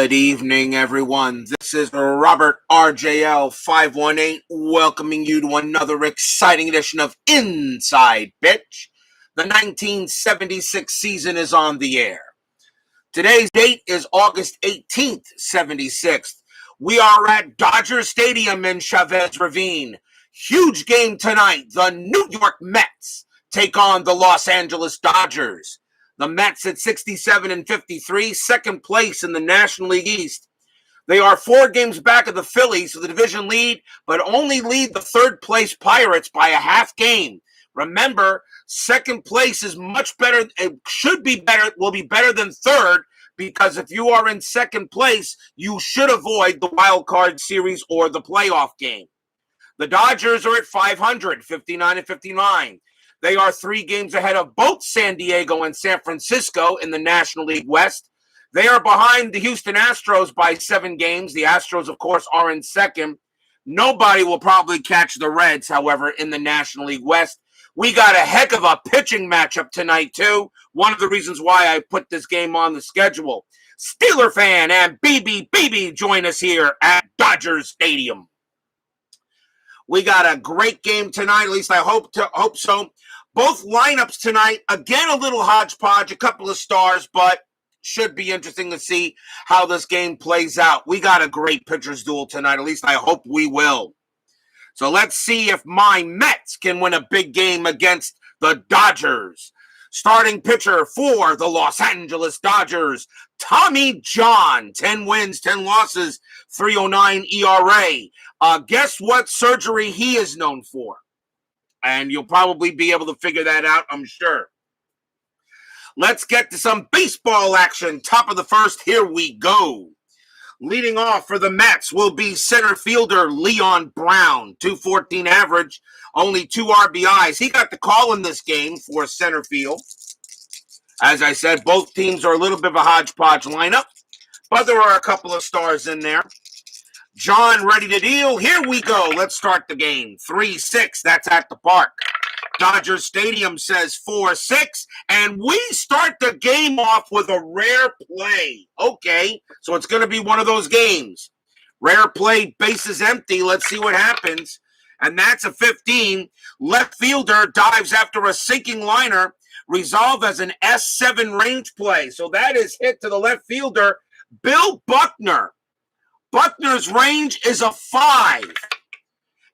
Good evening, everyone. This is Robert RJL 518 welcoming you to another exciting edition of Inside Pitch. The 1976 season is on the air. Today's date is August 18th, 76. We are at Dodger Stadium in Chavez Ravine. Huge game tonight. The New York Mets take on the Los Angeles Dodgers. The Mets at 67 and 53, second place in the National League East. They are 4 games back of the Phillies for the division lead, but only lead the third place Pirates by a half game. Remember, second place is much better. It should be better, will be better than third, because if you are in second place, you should avoid the wild card series or the playoff game. The Dodgers are at 500, 59 and 59. They are 3 games ahead of both San Diego and San Francisco in the National League West. They are behind the Houston Astros by 7 games. The Astros, of course, are in second. Nobody will probably catch the Reds, however, in the National League West. We got a heck of a pitching matchup tonight, too. One of the reasons why I put this game on the schedule. Steeler fan and BB join us here at Dodger Stadium. We got a great game tonight, at least I hope so. Both lineups tonight, again, a little hodgepodge, a couple of stars, but should be interesting to see how this game plays out. We got a great pitcher's duel tonight, at least I hope we will. So let's see if my Mets can win a big game against the Dodgers. Starting pitcher for the Los Angeles Dodgers, Tommy John, 10 wins, 10 losses, 3.09 ERA. Guess what surgery he is known for? And you'll probably be able to figure that out, I'm sure. Let's get to some baseball action. Top of the first, here we go. Leading off for the Mets will be center fielder Leon Brown, 214 average, only 2 RBIs. He got the call in this game for center field. As I said, both teams are a little bit of a hodgepodge lineup, but there are a couple of stars in there. John ready to deal. Here we go. Let's start the game. 3-6. That's at the park. Dodger Stadium says 4-6. And we start the game off with a rare play. Okay, so it's going to be one of those games. Rare play, bases empty. Let's see what happens. And that's a 15. Left fielder dives after a sinking liner. Resolved as an S7 range play. So that is hit to the left fielder, Bill Buckner. Buckner's range is a 5.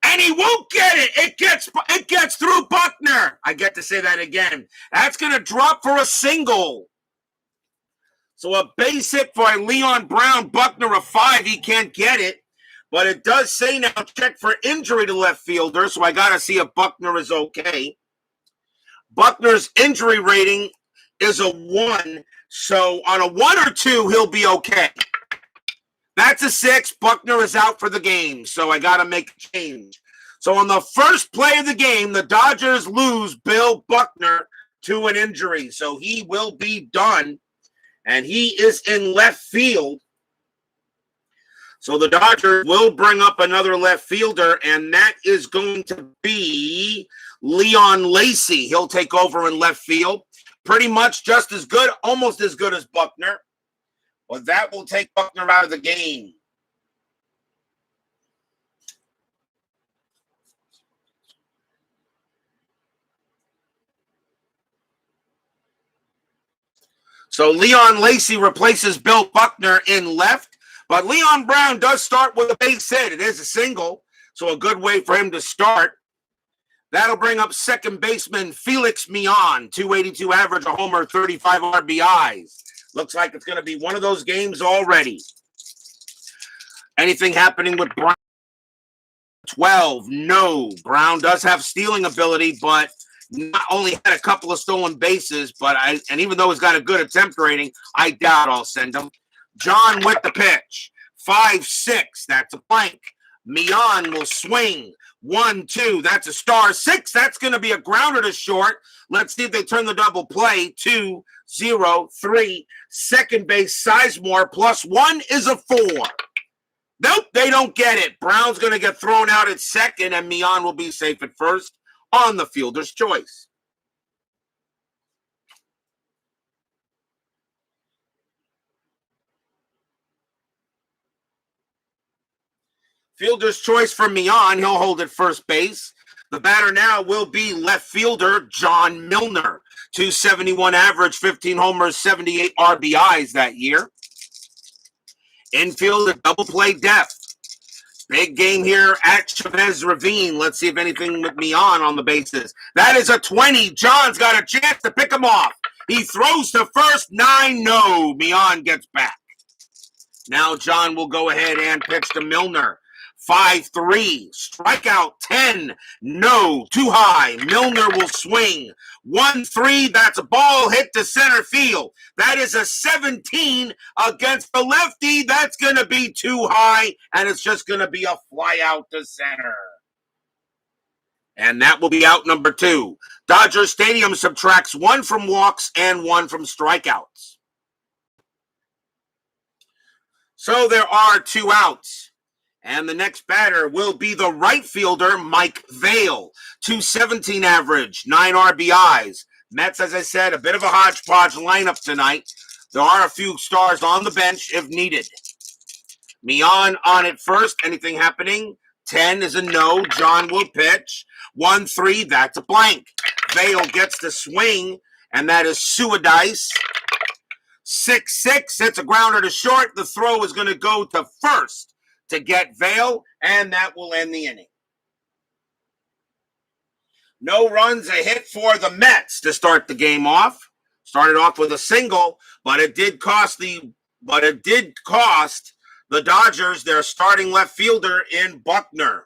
And he won't get it. It gets through Buckner. I get to say that again. That's going to drop for a single. So a base hit for Leon Brown. Buckner a 5. He can't get it. But it does say now check for injury to left fielder. So I got to see if Buckner is okay. Buckner's injury rating is a 1. So on a 1 or 2, he'll be okay. That's a 6. Buckner is out for the game, so I got to make a change. So on the first play of the game, the Dodgers lose Bill Buckner to an injury. So he will be done, and he is in left field. So the Dodgers will bring up another left fielder, and that is going to be Leon Lacy. He'll take over in left field. Pretty much just as good, almost as good as Buckner. Well, that will take Buckner out of the game. So Leon Lacy replaces Bill Buckner in left, but Leon Brown does start with a base hit. It is a single, so a good way for him to start. That'll bring up second baseman Felix Millan, 282 average, a homer, 35 RBIs. Looks like it's going to be one of those games already. Anything happening with Brown? 12. No. Brown does have stealing ability, but not only had a couple of stolen bases, and even though he's got a good attempt rating, I doubt I'll send him. John with the pitch. 5-6. That's a blank. Millan will swing. 1-2. That's a star. 6. That's going to be a grounder to short. Let's see if they turn the double play. 2-0-3. Second base, Sizemore, +1 is a 4. Nope, they don't get it. Brown's going to get thrown out at second, and Millan will be safe at first on the fielder's choice. Fielder's choice for Mian. He'll hold at first base. The batter now will be left fielder John Milner. 271 average, 15 homers, 78 RBIs that year. Infield, a double play depth. Big game here at Chavez Ravine. Let's see if anything with Mian on the bases. That is a 20. John's got a chance to pick him off. He throws to first. 9, no. Mian gets back. Now John will go ahead and pitch to Milner. 5-3. Strikeout 10. No. Too high. Milner will swing. 1-3. That's a ball hit to center field. That is a 17 against the lefty. That's going to be too high, and it's just going to be a fly out to center. And that will be out number 2. Dodger Stadium subtracts 1 from walks and 1 from strikeouts. So there are 2 outs. And the next batter will be the right fielder, Mike Vail. 217 average, 9 RBIs. Mets, as I said, a bit of a hodgepodge lineup tonight. There are a few stars on the bench if needed. Mian on it first. Anything happening? 10 is a no. John will pitch. 1-3, that's a blank. Vail gets the swing, and that is Suadice. 6-6, it's a grounder to short. The throw is going to go to first to get Vail, and that will end the inning. No runs, a hit for the Mets to start the game off. Started off with a single, but it did cost the Dodgers their starting left fielder in Buckner.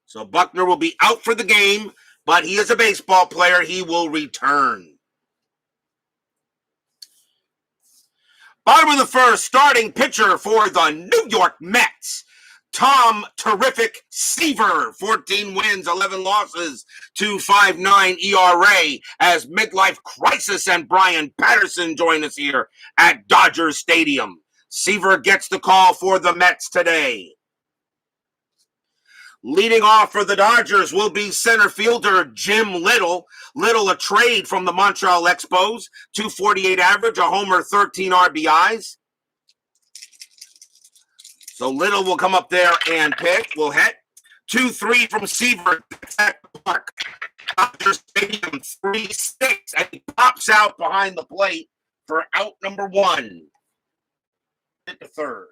So Buckner will be out for the game, but he is a baseball player. He will return. Bottom of the first, starting pitcher for the New York Mets, Tom Terrific Seaver. 14 wins, 11 losses, 2.59 ERA as midlife crisis and Brian Patterson join us here at Dodger Stadium. Seaver gets the call for the Mets today. Leading off for the Dodgers will be center fielder Jim Little. Little, a trade from the Montreal Expos. 248 average, a homer, 13 RBIs. So Little will come up there and pick. Will hit. 2-3 from Seaver at the park. Dodger Stadium, 3-6. And he pops out behind the plate for out number 1. Hit the third.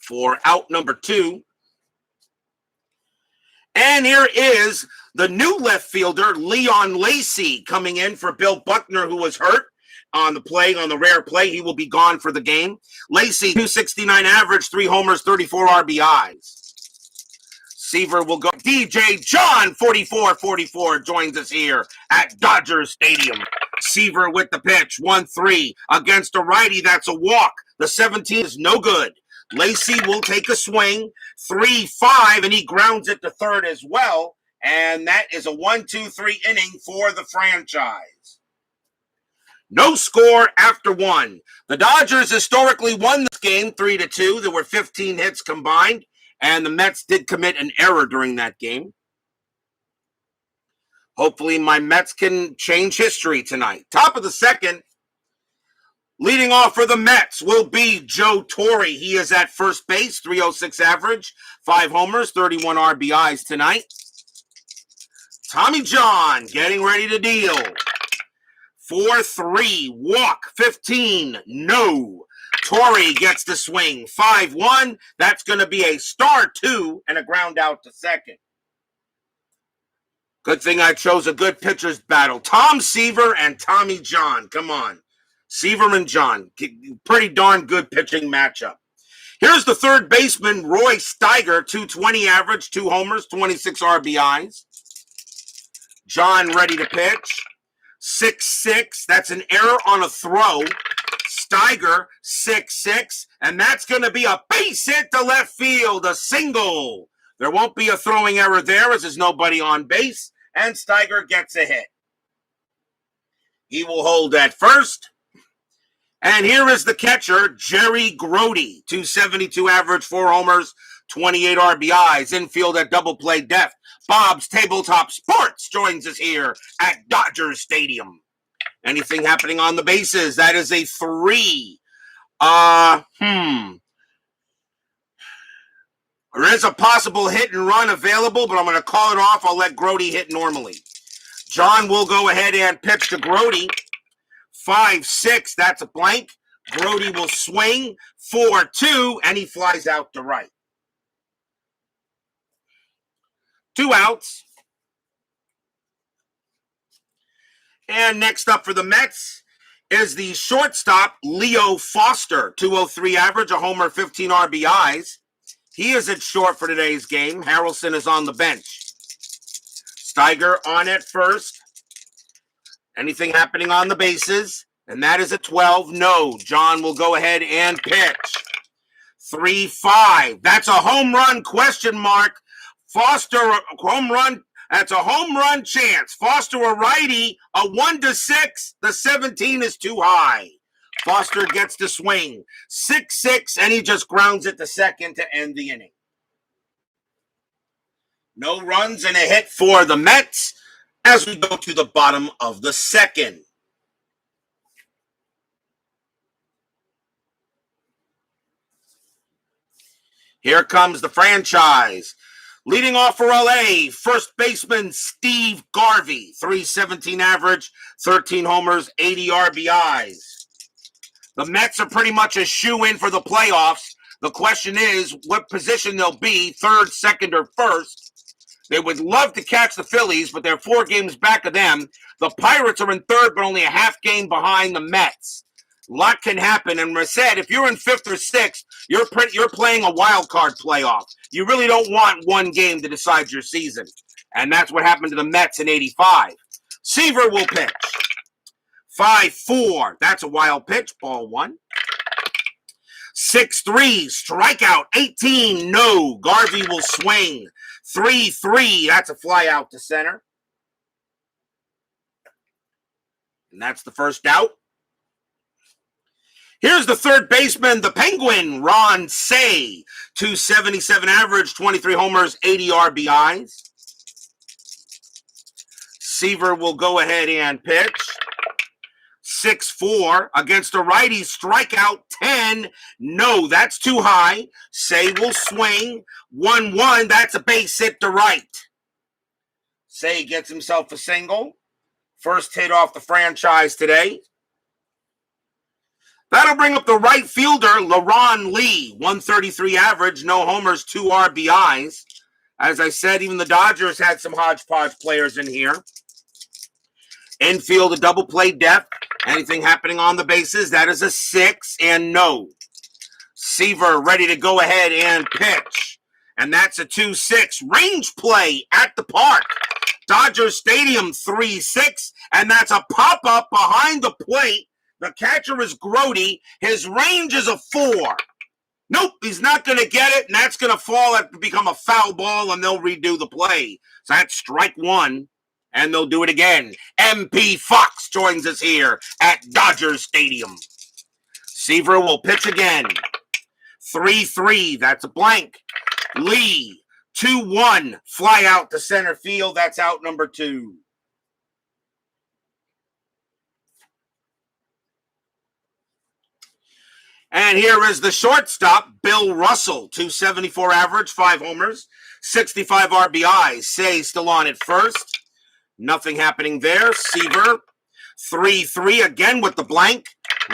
For out number 2. And here is the new left fielder, Leon Lacy, coming in for Bill Buckner, who was hurt on the rare play. He will be gone for the game. Lacy, 269 average, 3 homers, 34 RBIs. Seaver will go. DJ John, 44-44, joins us here at Dodger Stadium. Seaver with the pitch, 1-3 against a righty. That's a walk. The 17 is no good. Lacy will take a swing, 3-5, and he grounds it to third as well. And that is a 1-2-3 inning for the franchise. No score after 1. The Dodgers historically won this game 3-2. There were 15 hits combined, and the Mets did commit an error during that game. Hopefully my Mets can change history tonight. Top of the second. Leading off for the Mets will be Joe Torre. He is at first base, 306 average, 5 homers, 31 RBIs tonight. Tommy John getting ready to deal. 4-3, walk, 15, no. Torre gets the swing, 5-1. That's going to be a star 2 and a ground out to second. Good thing I chose a good pitcher's battle. Tom Seaver and Tommy John. Come on. Seaver and John, pretty darn good pitching matchup. Here's the third baseman, Roy Steiger, 220 average, 2 homers, 26 RBIs. John ready to pitch. 6-6, that's an error on a throw. Steiger, 6-6, and that's going to be a base hit to left field, a single. There won't be a throwing error there as there's nobody on base, and Steiger gets a hit. He will hold at first. And here is the catcher, Jerry Grody, 272 average, 4 homers, 28 RBIs, infield at double play depth. Bob's Tabletop Sports joins us here at Dodger Stadium. Anything happening on the bases? That is a 3. There is a possible hit and run available, but I'm going to call it off. I'll let Grody hit normally. John will go ahead and pitch to Grody. 5-6, that's a blank. Grody will swing. 4-2, and he flies out to right. 2 outs. And next up for the Mets is the shortstop, Leo Foster. 203 average, a homer, 15 RBIs. He is at short for today's game. Harrelson is on the bench. Steiger on at first. Anything happening on the bases? And that is a 12. No. John will go ahead and pitch. 3-5. That's a home run, question mark. Foster, home run. That's a home run chance. Foster, a righty, a 1-6. The 17 is too high. Foster gets to swing. 6-6, and he just grounds it to second to end the inning. No runs and a hit for the Mets as we go to the bottom of the second. Here comes the franchise. Leading off for LA, first baseman Steve Garvey. 317 average, 13 homers, 80 RBIs. The Mets are pretty much a shoe-in for the playoffs. The question is what position they'll be, third, second, or first. They would love to catch the Phillies, but they're 4 games back of them. The Pirates are in third, but only a half game behind the Mets. A lot can happen. And I said, if you're in 5th or 6th, you're playing a wild card playoff. You really don't want one game to decide your season. And that's what happened to the Mets in 85. Seaver will pitch. 5-4. That's a wild pitch. Ball 1. 6-3. Strikeout. 18. No. Garvey will swing. 3-3. That's a fly out to center. And that's the first out. Here's the third baseman, the Penguin, Ron Cey. 277 average, 23 homers, 80 RBIs. Seaver will go ahead and pitch. 6-4 against a righty, strikeout 10. No, that's too high. Cey will swing. 1-1, that's a base hit to right. Cey gets himself a single. First hit off the franchise today. That'll bring up the right fielder, LaRon Lee. 133 average, no homers, 2 RBIs. As I said, even the Dodgers had some hodgepodge players in here. Infield, a double play depth. Anything happening on the bases? That is a 6 and no. Seaver ready to go ahead and pitch. And that's a 2-6. Range play at the park. Dodger Stadium 3-6. And that's a pop-up behind the plate. The catcher is Grody. His range is a 4. Nope, he's not going to get it. And that's going to fall and become a foul ball. And they'll redo the play. So that's strike 1. And they'll do it again. MP Fox joins us here at Dodger Stadium. Seaver will pitch again. 3-3. That's a blank. Lee, 2-1. Fly out to center field. That's out number 2. And here is the shortstop, Bill Russell. 274 average, 5 homers, 65 RBIs. Cey still on at first. Nothing happening there. Seaver, 3-3 again with the blank.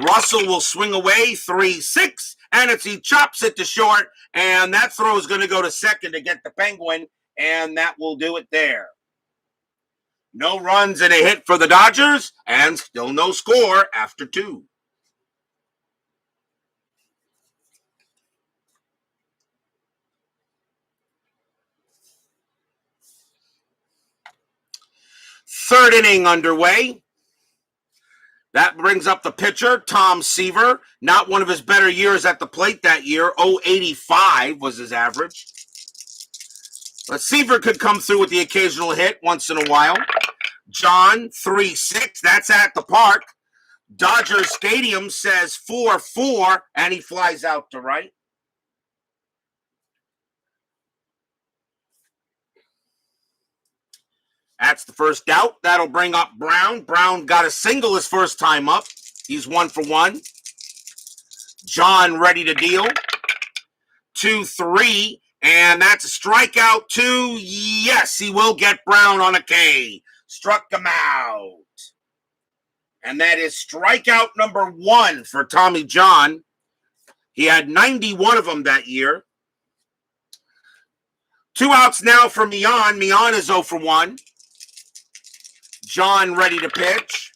Russell will swing away, 3-6. And he chops it to short. And that throw is going to go to second to get the Penguin. And that will do it there. No runs and a hit for the Dodgers. And still no score after 2. Third inning underway. That brings up the pitcher, Tom Seaver. Not one of his better years at the plate that year. 0.85 was his average. But Seaver could come through with the occasional hit once in a while. John, 3-6. That's at the park. Dodger Stadium says 4-4, and he flies out to right. That's the first out. That'll bring up Brown. Brown got a single his first time up. He's 1 for 1. John ready to deal. 2-3. And that's a strikeout 2. Yes, he will get Brown on a K. Struck him out. And that is strikeout number 1 for Tommy John. He had 91 of them that year. 2 outs now for Mian. Mian is 0 for 1. John ready to pitch.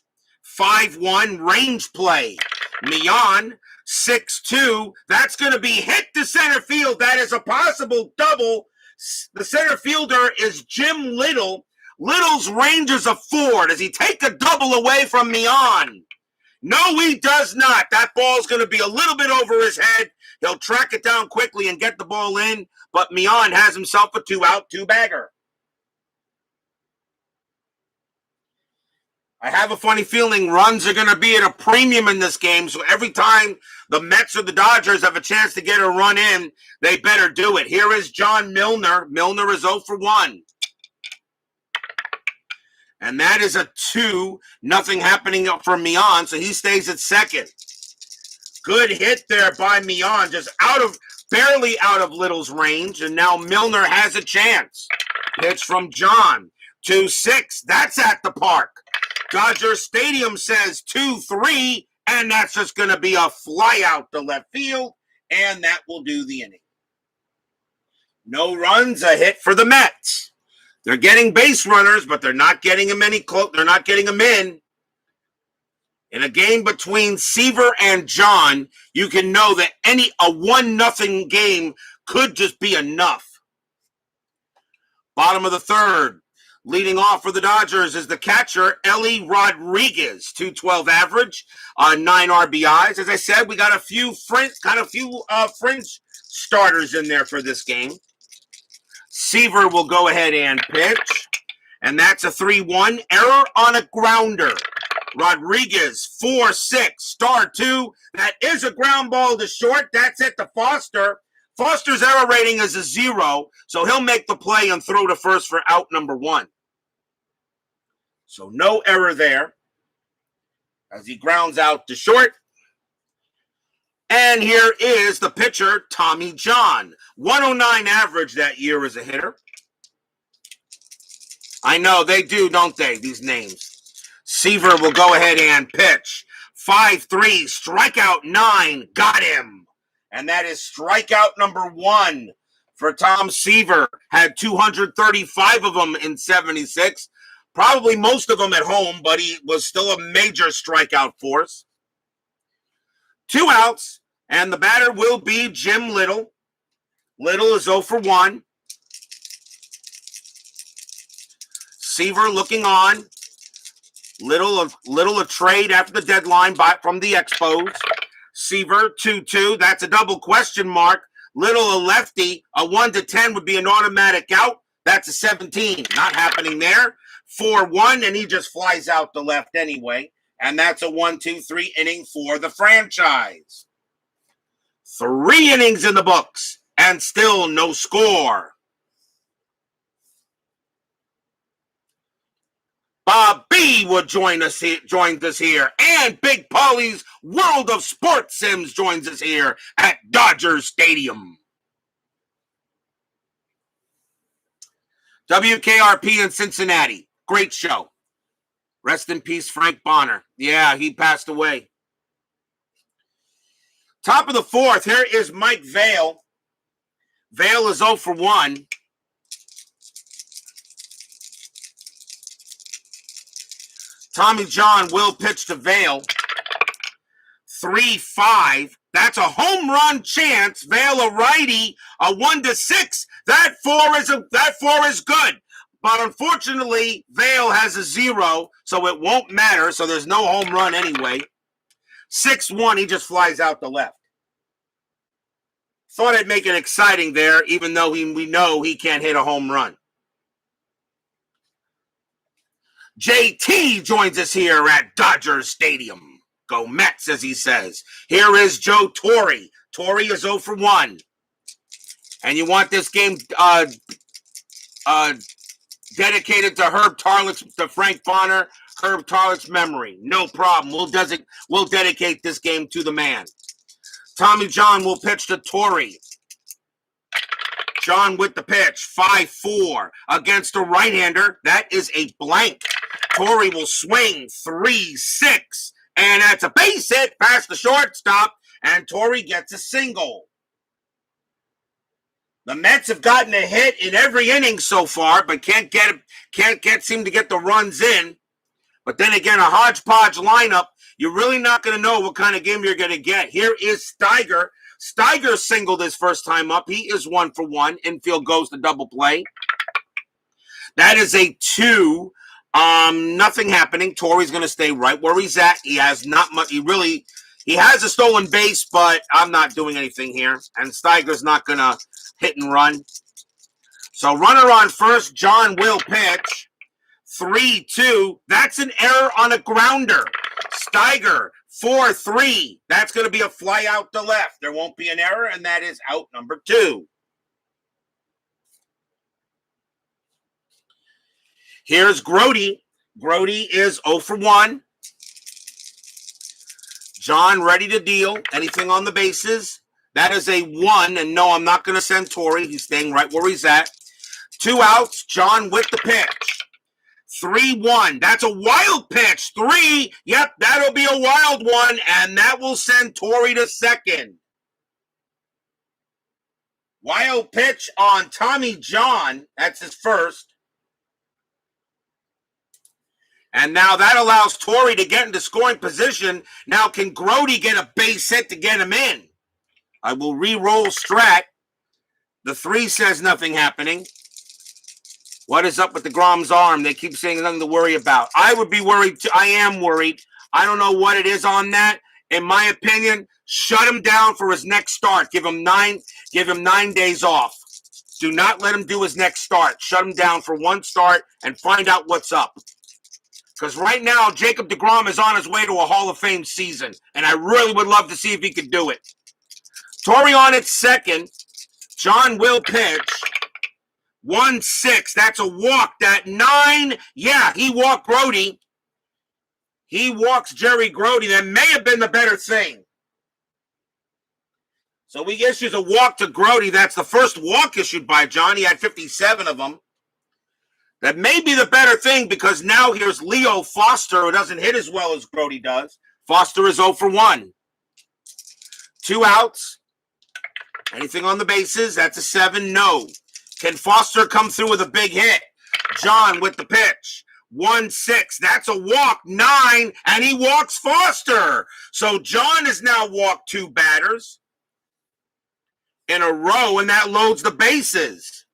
5-1 range play. Mian 6-2. That's going to be hit to center field. That is a possible double. The center fielder is Jim Little. Little's range is a 4. Does he take a double away from Mian? No, he does not. That ball's going to be a little bit over his head. He'll track it down quickly and get the ball in, but Mian has himself a 2-out, 2-bagger. I have a funny feeling runs are going to be at a premium in this game, so every time the Mets or the Dodgers have a chance to get a run in, they better do it. Here is John Milner. Milner is 0 for 1. And that is a 2. Nothing happening for Mian, so he stays at second. Good hit there by Mian, just barely out of Little's range, and now Milner has a chance. Pitch from John. 2-6. That's at the park. Dodger Stadium says 2-3, and that's just going to be a fly out to left field, and that will do the inning. No runs, a hit for the Mets. They're getting base runners, but they're not getting them they're not getting them in. In a game between Seaver and John, you can know that a 1-0 game could just be enough. Bottom of the third. Leading off for the Dodgers is the catcher, Ellie Rodriguez, 212 average, 9 RBIs. As I said, we got a few fringe starters in there for this game. Seaver will go ahead and pitch, and that's a 3-1 error on a grounder. Rodriguez, 4-6, star 2. That is a ground ball to short. That's it to Foster. Foster's error rating is a 0, so he'll make the play and throw to first for out number 1. So no error there as he grounds out to short. And here is the pitcher, Tommy John. 109 average that year as a hitter. I know, they do, don't they, these names. Seaver will go ahead and pitch. 5-3, strikeout 9, got him. And that is strikeout number 1 for Tom Seaver. Had 235 of them in 76. Probably most of them at home, but he was still a major strikeout force. 2 outs, and the batter will be Jim Little. Little is 0 for 1. Seaver looking on. Little a trade after the deadline from the Expos. Seaver 2-2. That's a double question mark. Little a lefty. A 1-10 would be an automatic out. That's a 17. Not happening there. 4-1, and he just flies out to left anyway. And that's a 1-2-3 inning for the franchise. 3 innings in the books, and still no score. Bob B joins us here, and Big Paulie's World of Sports Sims joins us here at Dodger Stadium. WKRP in Cincinnati. Great show. Rest in peace, Frank Bonner. Yeah, he passed away. Top of the 4th, here is Mike Vail. Vail is 0 for 1. Tommy John will pitch to Vail. 3-5. That's a home run chance. Vail a righty. A 1-6. That 4 is good. But unfortunately, Vail has a 0, so it won't matter. So there's no home run anyway. 6-1, he just flies out the left. Thought I'd make it exciting there, even though we know he can't hit a home run. JT joins us here at Dodger Stadium. Go Mets, as he says. Here is Joe Torre. Torre is 0 for 1. And you want this game dedicated to Herb Tarlett's, to Frank Bonner, Herb Tarlett's memory. No problem. We'll dedicate this game to the man. Tommy John will pitch to Torrey. John with the pitch, 5-4 against a right-hander. That is a blank. Torrey will swing, 3-6, and that's a base hit past the shortstop, and Torrey gets a single. The Mets have gotten a hit in every inning so far, but can't seem to get the runs in. But then again, a hodgepodge lineup, you're really not going to know what kind of game you're going to get. Here is Steiger. Steiger singled his first time up. He is 1-for-1. Infield goes to double play. That is a 2. Nothing happening. Torrey's going to stay right where he's at. He has not much. He has a stolen base, but I'm not doing anything here. And Steiger's not going to hit and run. So runner on first, John will pitch. 3-2. That's an error on a grounder. Steiger, 4-3. That's going to be a fly out to left. There won't be an error, and that is out number 2. Here's Grody. Grody is 0-for-1. John ready to deal. Anything on the bases? That is a 1, and no, I'm not going to send Torrey. He's staying right where he's at. 2 outs. John with the pitch. 3-1. That's a wild pitch. 3. Yep, that'll be a wild one, and that will send Torrey to second. Wild pitch on Tommy John. That's his first. And now that allows Torrey to get into scoring position. Now can Grody get a base hit to get him in? I will re-roll Strat. The 3 says nothing happening. What is up with the Grom's arm? They keep saying nothing to worry about. I would be worried too. I am worried. I don't know what it is on that. In my opinion, shut him down for his next start. Give him 9 days off. Do not let him do his next start. Shut him down for 1 start and find out what's up. Because right now, Jacob deGrom is on his way to a Hall of Fame season, and I really would love to see if he could do it. Torrey on at second. John will pitch. 1-6. That's a walk. That 9. Yeah, he walked Grody. He walks Jerry Grody. That may have been the better thing. So he issues a walk to Grody. That's the first walk issued by John. He had 57 of them. That may be the better thing because now here's Leo Foster, who doesn't hit as well as Grody does. Foster is 0-for-1. 2 outs. Anything on the bases? That's a 7. No. Can Foster come through with a big hit? John with the pitch. 1-6. That's a walk. 9. And he walks Foster. So John has now walked 2 batters in a row, and that loads the bases.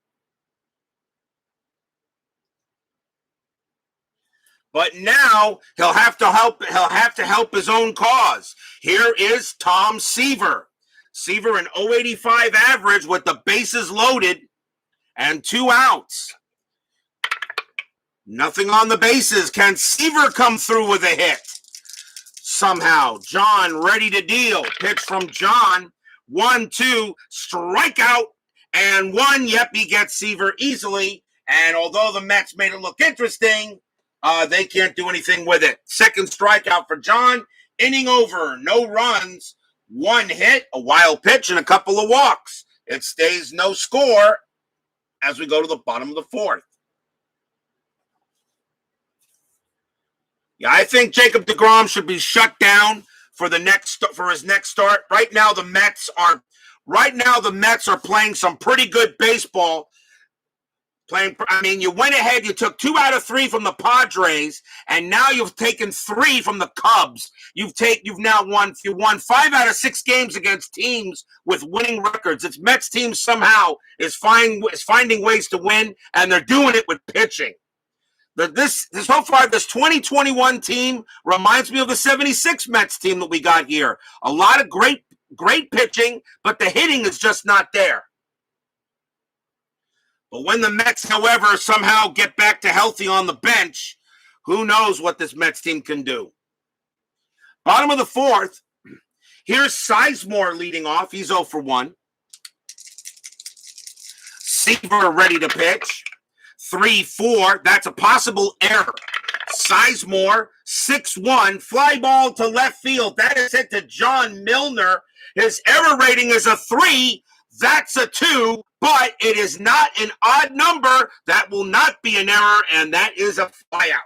But now he'll have to help his own cause. Here is Tom Seaver. Seaver an 0.85 average with the bases loaded and 2 outs. Nothing on the bases. Can Seaver come through with a hit? Somehow. John ready to deal. Pitch from John. 1-2. Strikeout. And 1. Yep, he gets Seaver easily. And although the Mets made it look interesting, they can't do anything with it. Second strikeout for John. Inning over. No runs. 1 hit, a wild pitch, and a couple of walks. It stays no score as we go to the bottom of the 4th. Yeah, I think Jacob deGrom should be shut down for his next start. Right now, the Mets are playing some pretty good baseball. You went ahead, you took 2 out of 3 from the Padres, and now you've taken 3 from the Cubs. You've won 5 out of 6 games against teams with winning records. It's Mets team somehow is finding ways to win, and they're doing it with pitching. So far, this 2021 team reminds me of the 76 Mets team that we got here. A lot of great pitching, but the hitting is just not there. But when the Mets, however, somehow get back to healthy on the bench, who knows what this Mets team can do. Bottom of the 4th, here's Sizemore leading off. He's 0-for-1. Seaver ready to pitch. 3-4. That's a possible error. Sizemore, 6-1, fly ball to left field. That is hit to John Milner. His error rating is a 3. That's a 2, but it is not an odd number. That will not be an error, and that is a flyout.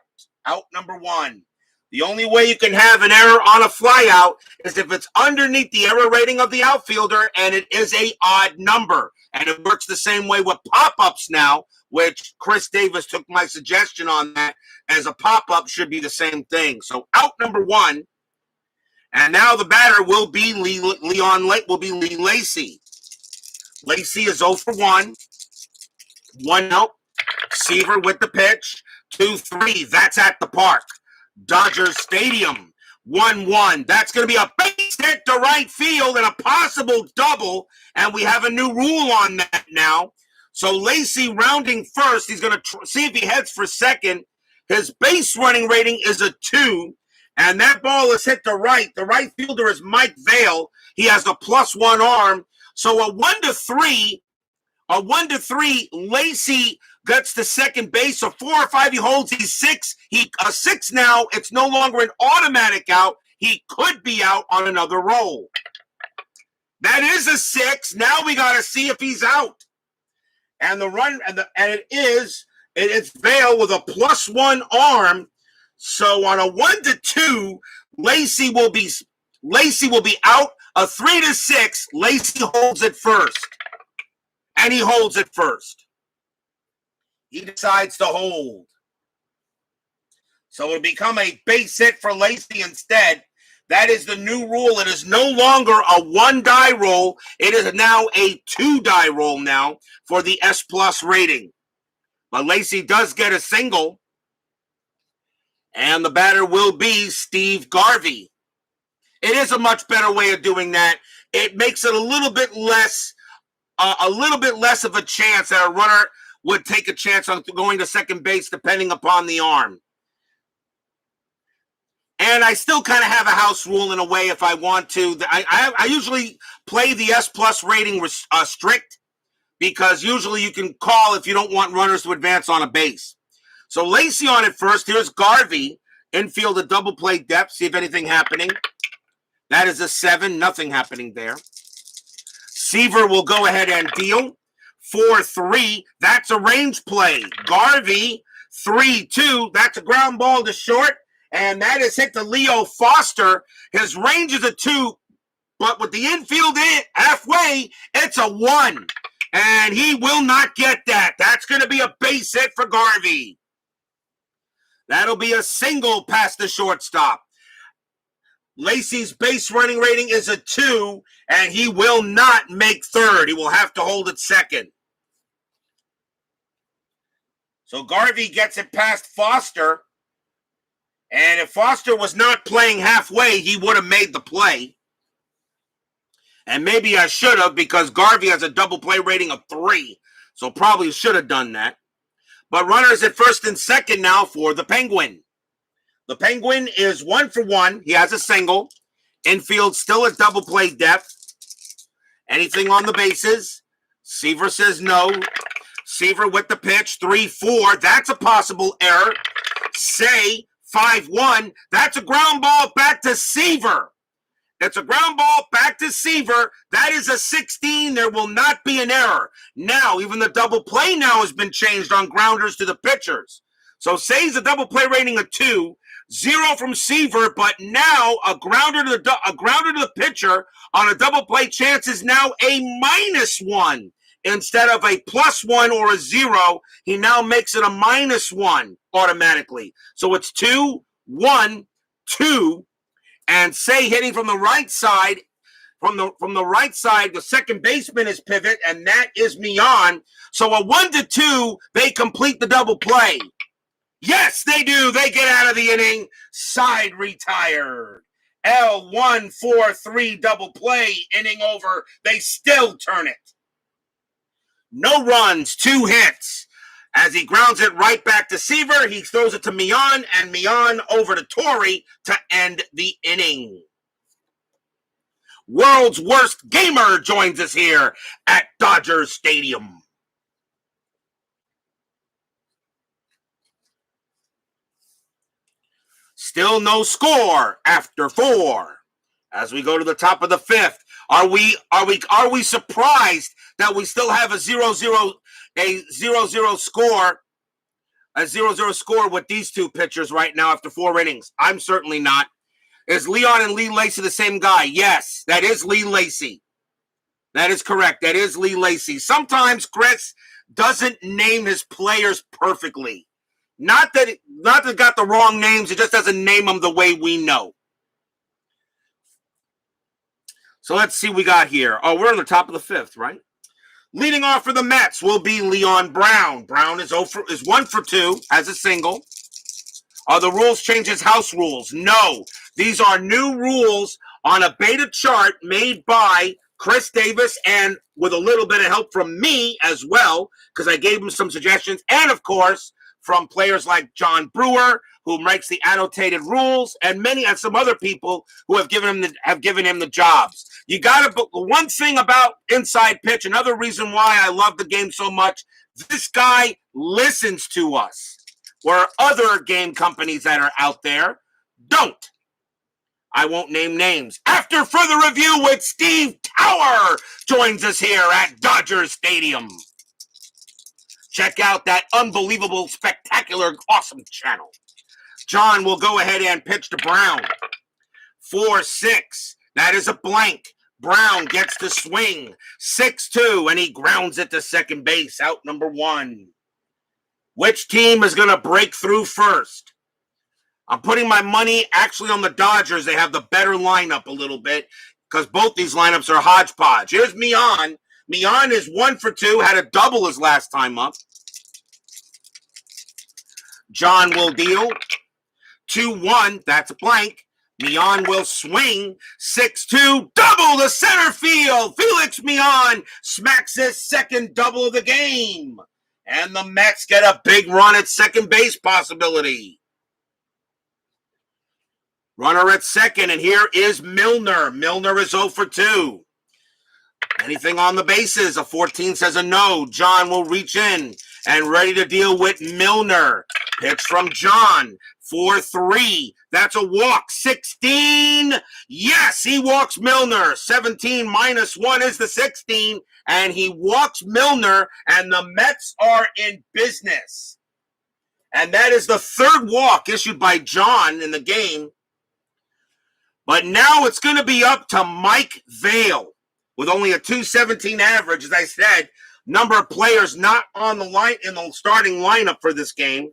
Out number 1. The only way you can have an error on a flyout is if it's underneath the error rating of the outfielder and it is a odd number. And it works the same way with pop-ups now, which Chris Davis took my suggestion on that, as a pop-up should be the same thing. So out number 1. And now the batter will be Lee Lacy. Lacy is 0 for 1. 1 out. Seaver with the pitch. 2-3. That's at the park. Dodgers Stadium. 1-1. That's going to be a base hit to right field and a possible double. And we have a new rule on that now. So Lacy rounding first. He's going to see if he heads for second. His base running rating is a 2. And that ball is hit to right. The right fielder is Mike Vail. He has a +1 arm. So a 1-3. A 1-3. Lacy gets to second base. A 4 or 5 he holds. He's 6. A 6 now. It's no longer an automatic out. He could be out on another roll. That is a 6. Now we got to see if he's out. And the run and it's Vail with a +1 arm. So on a 1-2, Lacy will be out. A 3-6, Lacy holds it first. And he holds it first. He decides to hold. So it'll become a base hit for Lacy instead. That is the new rule. It is no longer a 1-die roll. It is now a 2-die roll now for the S+ rating. But Lacy does get a single. And the batter will be Steve Garvey. It is a much better way of doing that. It makes it a little bit less of a chance that a runner would take a chance on going to second base depending upon the arm. And I still kind of have a house rule in a way if I want to. I usually play the S+ rating strict because usually you can call if you don't want runners to advance on a base. So Lacy on it first. Here's Garvey. Infield a double play depth. See if anything happening. That is a 7. Nothing happening there. Seaver will go ahead and deal. 4-3. That's a range play. Garvey, 3-2. That's a ground ball to short. And that is hit to Leo Foster. His range is a 2. But with the infield in halfway, it's a 1. And he will not get that. That's going to be a base hit for Garvey. That'll be a single past the shortstop. Lacy's base running rating is a 2, and he will not make third. He will have to hold it second. So Garvey gets it past Foster. And if Foster was not playing halfway, he would have made the play. And maybe I should have because Garvey has a double play rating of 3. So probably should have done that. But runners at first and second now for the Penguin. The Penguin is 1 for 1. He has a single. Infield still at double play depth. Anything on the bases? Seaver says no. Seaver with the pitch. 3-4. That's a possible error. Say 5-1. That's a ground ball back to Seaver. That's a ground ball back to Seaver. That is a 16. There will not be an error. Now, even the double play now has been changed on grounders to the pitchers. So Say's a double play rating of 2. 0 from Seaver, but now a grounder to the pitcher on a double play chance is now a -1 instead of a +1 or a 0. He now makes it a -1 automatically. So it's 2-1-2, and Say hitting from the right side. From the right side, the second baseman is pivot, and that is Mian. So a 1-2, they complete the double play. Yes, they do. They get out of the inning. Side retired. L1-4-3 double play. Inning over. They still turn it. No runs, 2 hits. As he grounds it right back to Seaver, he throws it to Mian, and Mian over to Torrey to end the inning. World's worst gamer joins us here at Dodgers Stadium. Still no score after 4. As we go to the top of the 5th, are we surprised that we still have a 0-0 score, a 0-0 score with these two pitchers right now after 4 innings? I'm certainly not. Is Leon and Lee Lacy the same guy? Yes, that is Lee Lacy. That is correct. That is Lee Lacy. Sometimes Chris doesn't name his players perfectly. Not that got the wrong names. It just doesn't name them the way we know. So let's see what we got here. Oh, we're on the top of the 5th, right? Leading off for the Mets will be Leon Brown. Brown is 1 for 2 as a single. Are the rules change his house rules? No. These are new rules on a beta chart made by Chris Davis and with a little bit of help from me as well, because I gave him some suggestions. And, of course, from players like John Brewer, who writes the annotated rules, and some other people who have given him the jobs. You got to. One thing about Inside Pitch, another reason why I love the game so much, this guy listens to us, where other game companies that are out there don't. I won't name names. After further review with Steve Tower joins us here at Dodger Stadium. Check out that unbelievable, spectacular, awesome channel. John will go ahead and pitch to Brown. 4-6. That is a blank. Brown gets to swing. 6-2, and he grounds it to second base, out number 1. Which team is going to break through first? I'm putting my money actually on the Dodgers. They have the better lineup a little bit because both these lineups are hodgepodge. Here's Mian. Mian is 1 for 2, had a double his last time up. John will deal. 2-1, that's a blank. Mian will swing. 6-2, double to center field. Felix Mian smacks his second double of the game. And the Mets get a big run at second base possibility. Runner at second, and here is Milner. Milner is 0 for 2. Anything on the bases? A 14 says a no. John will reach in and ready to deal with Milner. Pitch from John. 4-3. That's a walk. 16. Yes, he walks Milner. 17 minus 1 is the 16. And he walks Milner, and the Mets are in business. And that is the 3rd walk issued by John in the game. But now it's going to be up to Mike Vail with only a 217 average, as I said. Number of players not on the line in the starting lineup for this game.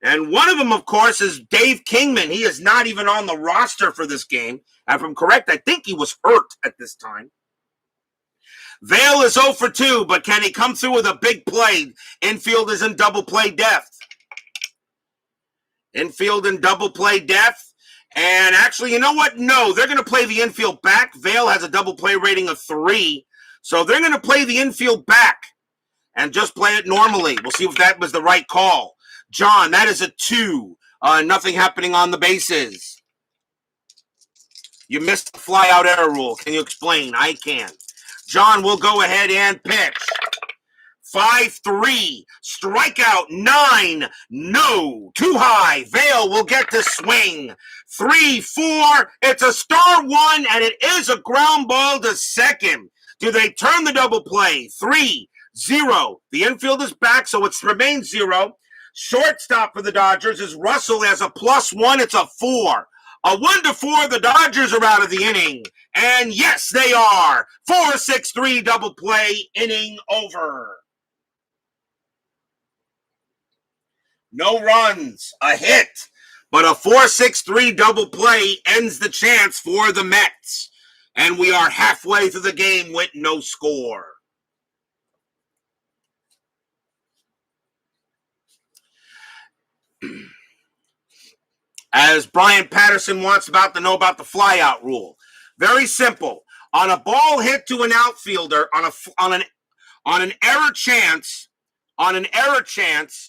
And one of them, of course, is Dave Kingman. He is not even on the roster for this game. If I'm correct, I think he was hurt at this time. Vail is 0 for 2, but can he come through with a big play? Infield is in double play depth. Infield in double play depth. And actually, you know what? No, they're going to play the infield back. Vail has a double play rating of 3. So they're going to play the infield back and just play it normally. We'll see if that was the right call. John, that is a 2. Nothing happening on the bases. You missed the fly-out error rule. Can you explain? I can. John will go ahead and pitch. 5-3. Strikeout 9. No. Too high. Vail will get to swing. 3-4. It's a star 1, and it is a ground ball to second. Do they turn the double play? 3-0. The infield is back, so it remains 0. Shortstop for the Dodgers is Russell as a +1. It's a 4. A 1-4. The Dodgers are out of the inning. And yes, they are. 4-6-3 double play, inning over. No runs, a hit, but a 4-6-3 double play ends the chance for the Mets. And we are halfway through the game with no score. As Brian Patterson wants to know about the flyout rule. Very simple. On a ball hit to an outfielder, on an error chance,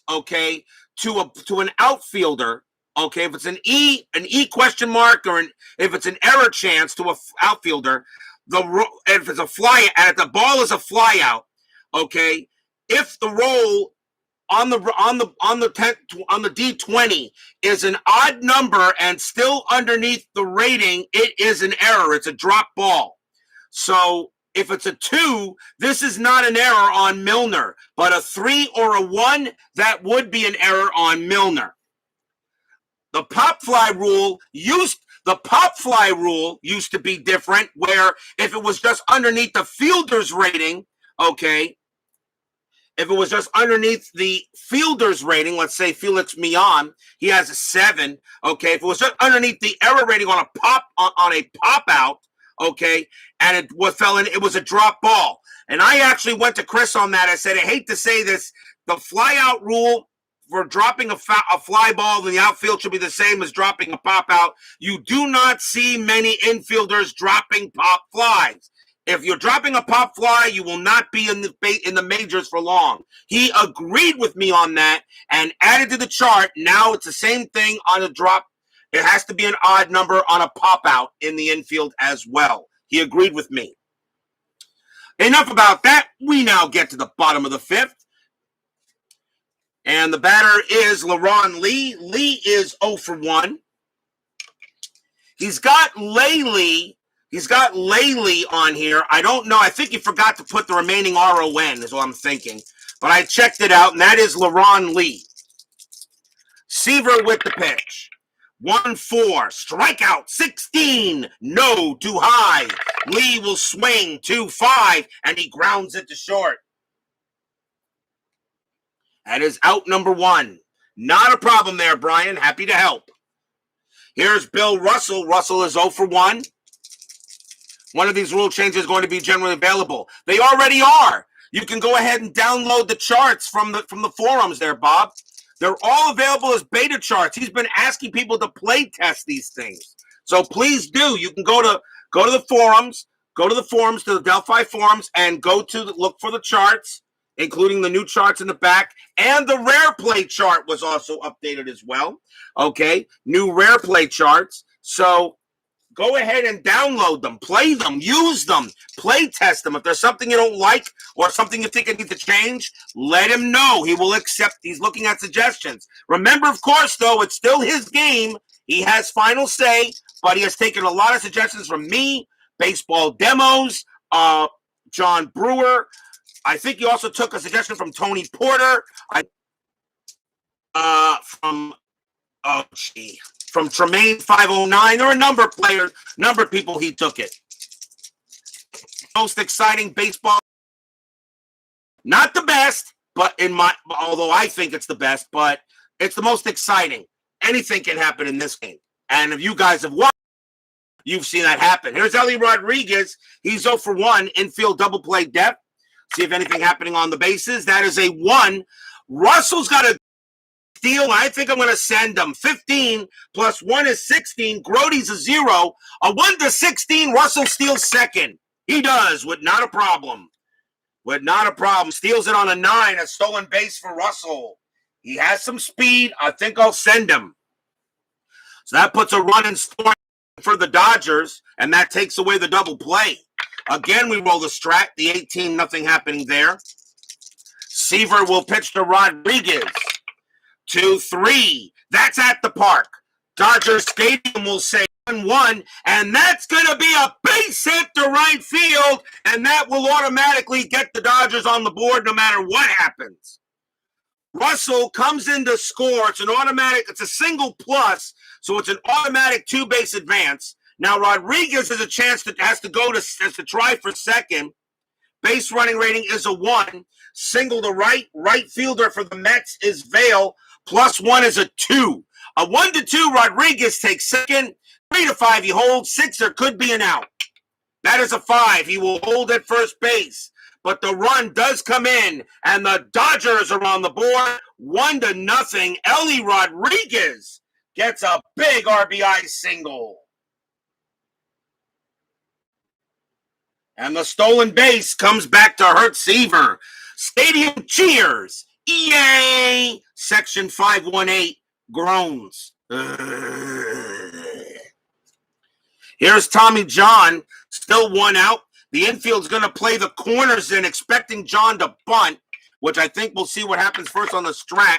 okay, to an outfielder, okay, if it's an E question mark, or if it's an error chance to an outfielder, if it's a fly, and if the ball is a flyout, okay, if the roll on the D20 is an odd number and still underneath the rating, it is an error. It's a drop ball. So if it's a 2, this is not an error on Milner, but a 3 or a 1, that would be an error on Milner. The pop fly rule used to be different, where if it was just underneath the fielder's rating, okay, if it was just underneath the fielder's rating, let's say Felix Mion, he has a 7, okay, if it was just underneath the error rating on a pop out, okay, and it was a drop ball. And I actually went to Chris on that. I said, I hate to say this, the fly out rule for dropping a fly ball in the outfield should be the same as dropping a pop out. You do not see many infielders dropping pop flies. If you're dropping a pop fly, you will not be in the majors for long. He agreed with me on that and added to the chart. Now it's the same thing on a drop. It has to be an odd number on a pop out in the infield as well. He agreed with me. Enough about that. We now get to the bottom of the 5th. And the batter is LaRon Lee. Lee is 0 for 1. He's got Laley on here. I don't know. I think he forgot to put the remaining RON is what I'm thinking. But I checked it out, and that is LaRon Lee. Seaver with the pitch. 1-4. Strikeout 16. No, too high. Lee will swing 2-5, and he grounds it to short. That is out number 1. Not a problem there, Brian. Happy to help. Here's Bill Russell. Russell is 0 for 1. One of these rule changes is going to be generally available. They already are. You can go ahead and download the charts from the forums there, Bob. They're all available as beta charts. He's been asking people to play test these things. So please do. You can go to the forums, to the Delphi forums, and look for the charts, including the new charts in the back. And the rare play chart was also updated as well. Okay, new rare play charts. So go ahead and download them, play them, use them, play test them. If there's something you don't like or something you think I need to change, let him know. He will accept. He's looking at suggestions. Remember, of course, though, it's still his game. He has final say, but he has taken a lot of suggestions from me, Baseball Demos, John Brewer. I think he also took a suggestion from Tony Porter. From Tremaine 509. There are a number of people he took it. Most exciting baseball. Not the best, but although I think it's the best, but it's the most exciting. Anything can happen in this game. And if you guys have watched, you've seen that happen. Here's Ellie Rodriguez. He's 0 for 1, infield double play depth. See if anything happening on the bases. That is a 1. Russell's got a steal. I think I'm going to send him. 15 plus 1 is 16. Grody's a 0. A 1 to 16. Russell steals second. He does with not a problem. Steals it on a 9. A stolen base for Russell. He has some speed. I think I'll send him. So that puts a run in scoring for the Dodgers, and that takes away the double play. Again, we roll the strat. The 18, nothing happening there. Seaver will pitch to Rodriguez. 2-3. That's at the park. Dodger Stadium will say 1-1, and that's going to be a base hit to right field, and that will automatically get the Dodgers on the board no matter what happens. Russell comes in to score. It's a single plus, so it's an automatic 2-base advance. Now Rodriguez has a chance has to try for second. Base running rating is a 1. Single to right fielder for the Mets is Vail. +1 is a 2. A 1 to 2, Rodriguez takes second. 3 to 5, he holds. 6, there could be an out. That is a 5. He will hold at first base. But the run does come in, and the Dodgers are on the board. 1-0. Ellie Rodriguez gets a big RBI single. And the stolen base comes back to hurt Seaver. Stadium cheers. EA! Section 518 groans. Here's Tommy John. Still 1 out. The infield's going to play the corners in, expecting John to bunt. which I think we'll see what happens first on the strat.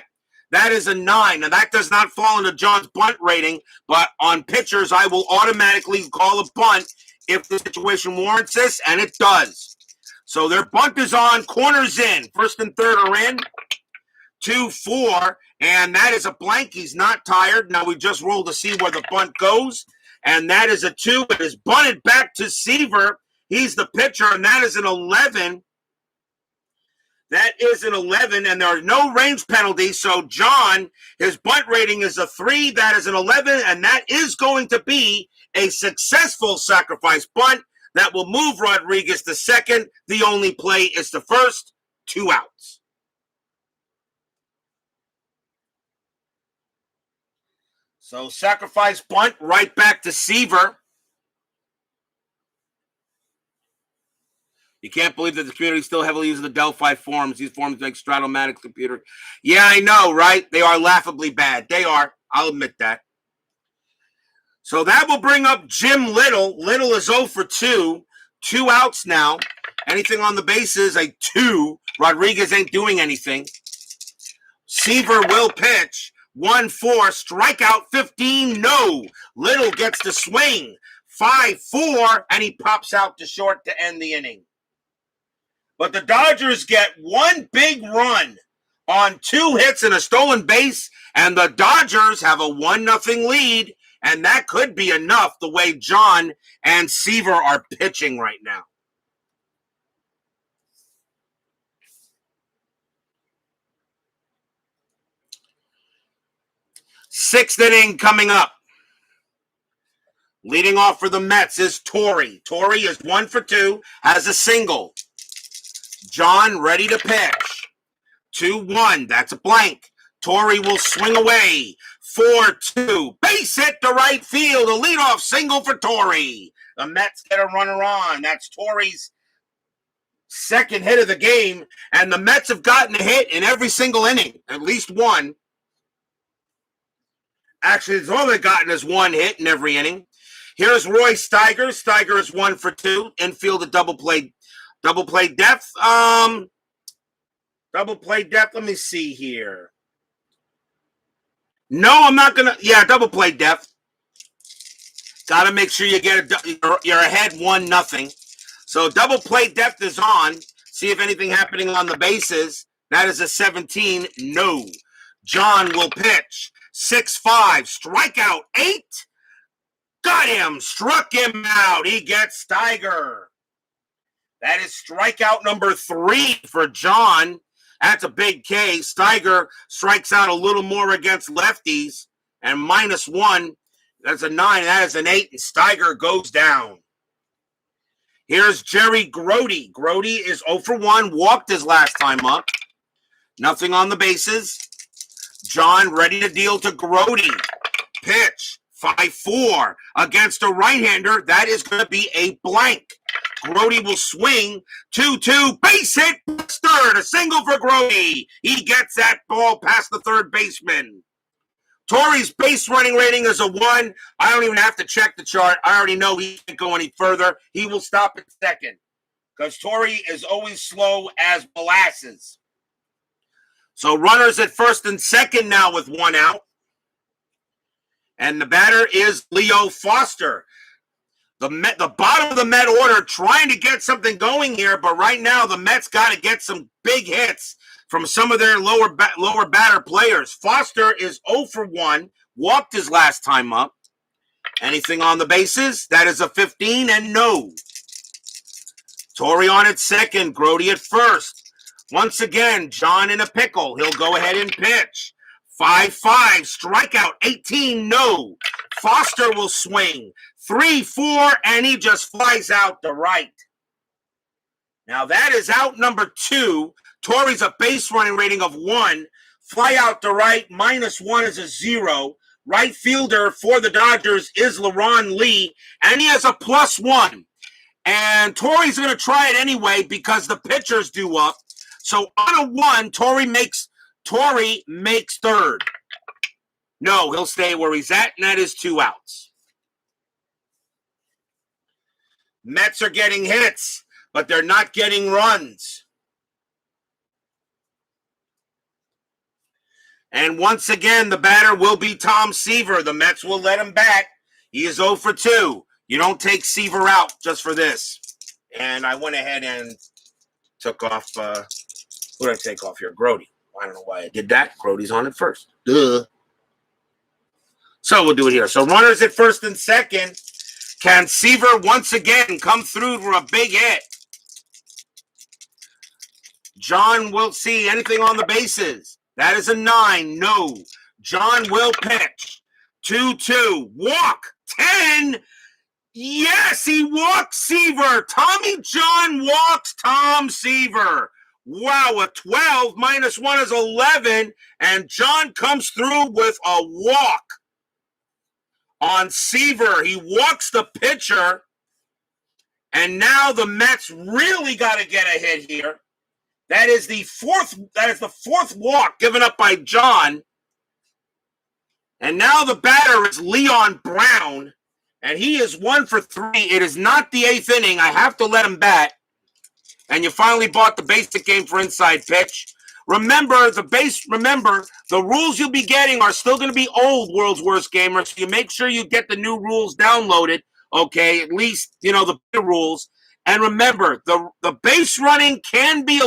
That is a 9. Now, that does not fall into John's bunt rating, but on pitchers, I will automatically call a bunt if the situation warrants this, and it does. So their bunt is on, corners in. First and third are in. 2-4, and that is a blank. He's not tired. Now we just roll to see where the bunt goes, and that is a 2. It is bunted back to Seaver. He's the pitcher, and that is an 11. That is an 11, and there are no range penalties. So John, his bunt rating is a 3. That is an 11, and that is going to be a successful sacrifice bunt that will move Rodriguez to second. The only play is to first. 2 outs. So sacrifice bunt right back to Seaver. You can't believe that the computer is still heavily using the Delphi forms. These forms make Stratomatic's computer. Yeah, I know, right? They are laughably bad. They are. I'll admit that. So that will bring up Jim Little. Little is 0 for 2. 2 outs now. Anything on the bases, a 2. Rodriguez ain't doing anything. Seaver will pitch. 1-4. Strikeout 15. No. Little gets the swing. 5-4. And he pops out to short to end the inning. But the Dodgers get one big run on 2 hits and a stolen base, and the Dodgers have a 1-0 lead, and that could be enough the way John and Seaver are pitching right now. Sixth inning coming up. Leading off for the Mets is Torrey. Torrey is 1 for 2, has a single. John ready to pitch. 2-1. That's a blank. Torrey will swing away. 4-2. Base hit to right field. A leadoff single for Torrey. The Mets get a runner on. That's Torrey's second hit of the game. And the Mets have gotten a hit in every single inning. At least one. Actually, it's all they've gotten is 1 hit in every inning. Here's Roy Steiger. Steiger is 1 for 2. Infield a double play depth. Double play depth. Let me see here. No, I'm not gonna. Yeah, double play depth. Got to make sure you get you're ahead 1-0. So double play depth is on. See if anything happening on the bases. That is a 17. No. John will pitch. 6-5. Strikeout 8. Got him. Struck him out. He gets Steiger. That is strikeout number 3 for John. That's a big K. Steiger strikes out a little more against lefties. And -1. That's a 9. That is an 8. And Steiger goes down. Here's Jerry Grody. Grody is 0 for 1. Walked his last time up. Nothing on the bases. John ready to deal to Grody. Pitch. 5-4 against a right-hander. That is going to be a blank. Grody will swing. 2-2. Base hit. Third. A single for Grody. He gets that ball past the third baseman. Torrey's base running rating is a 1. I don't even have to check the chart. I already know he can't go any further. He will stop at second because Torrey is always slow as molasses. So runners at first and second now with 1 out. And the batter is Leo Foster. The bottom of the Met order trying to get something going here, but right now the Mets got to get some big hits from some of their lower batter players. Foster is 0 for 1, walked his last time up. Anything on the bases? That is a 15 and no. Torrey on at second, Grody at first. Once again, John in a pickle. He'll go ahead and pitch. 5-5, strikeout 18, no. Foster will swing. 3-4, and he just flies out to right. Now that is out number 2. Torrey's a base running rating of 1. Fly out to right, -1 is a 0. Right fielder for the Dodgers is LaRon Lee, and he has a +1. And Torrey's going to try it anyway because the pitcher's due up. So on a 1, Torrey makes third. No, he'll stay where he's at, and that is 2 outs. Mets are getting hits, but they're not getting runs. And once again, the batter will be Tom Seaver. The Mets will let him bat. He is 0 for 2. You don't take Seaver out just for this. And I went ahead and took off, what did I take off here? Grody. I don't know why I did that. Grody's on it first. Duh. So we'll do it here. So runners at first and second. Can Seaver once again come through for a big hit? John will see anything on the bases. That is a 9. No. John will pitch. 2-2. Walk. 10. Yes, he walks Seaver. Tommy John walks Tom Seaver. Wow, a 12 minus 1 is 11. And John comes through with a walk on Seaver. He walks the pitcher. And now the Mets really got to get a hit here. That is the fourth walk given up by John. And now the batter is Leon Brown. And he is 1 for 3. It is not the 8th inning. I have to let him bat. And you finally bought the basic game for Inside Pitch. Remember, the rules you'll be getting are still going to be old World's Worst Gamer. So you make sure you get the new rules downloaded. Okay, at least, the rules. And remember, the base running can be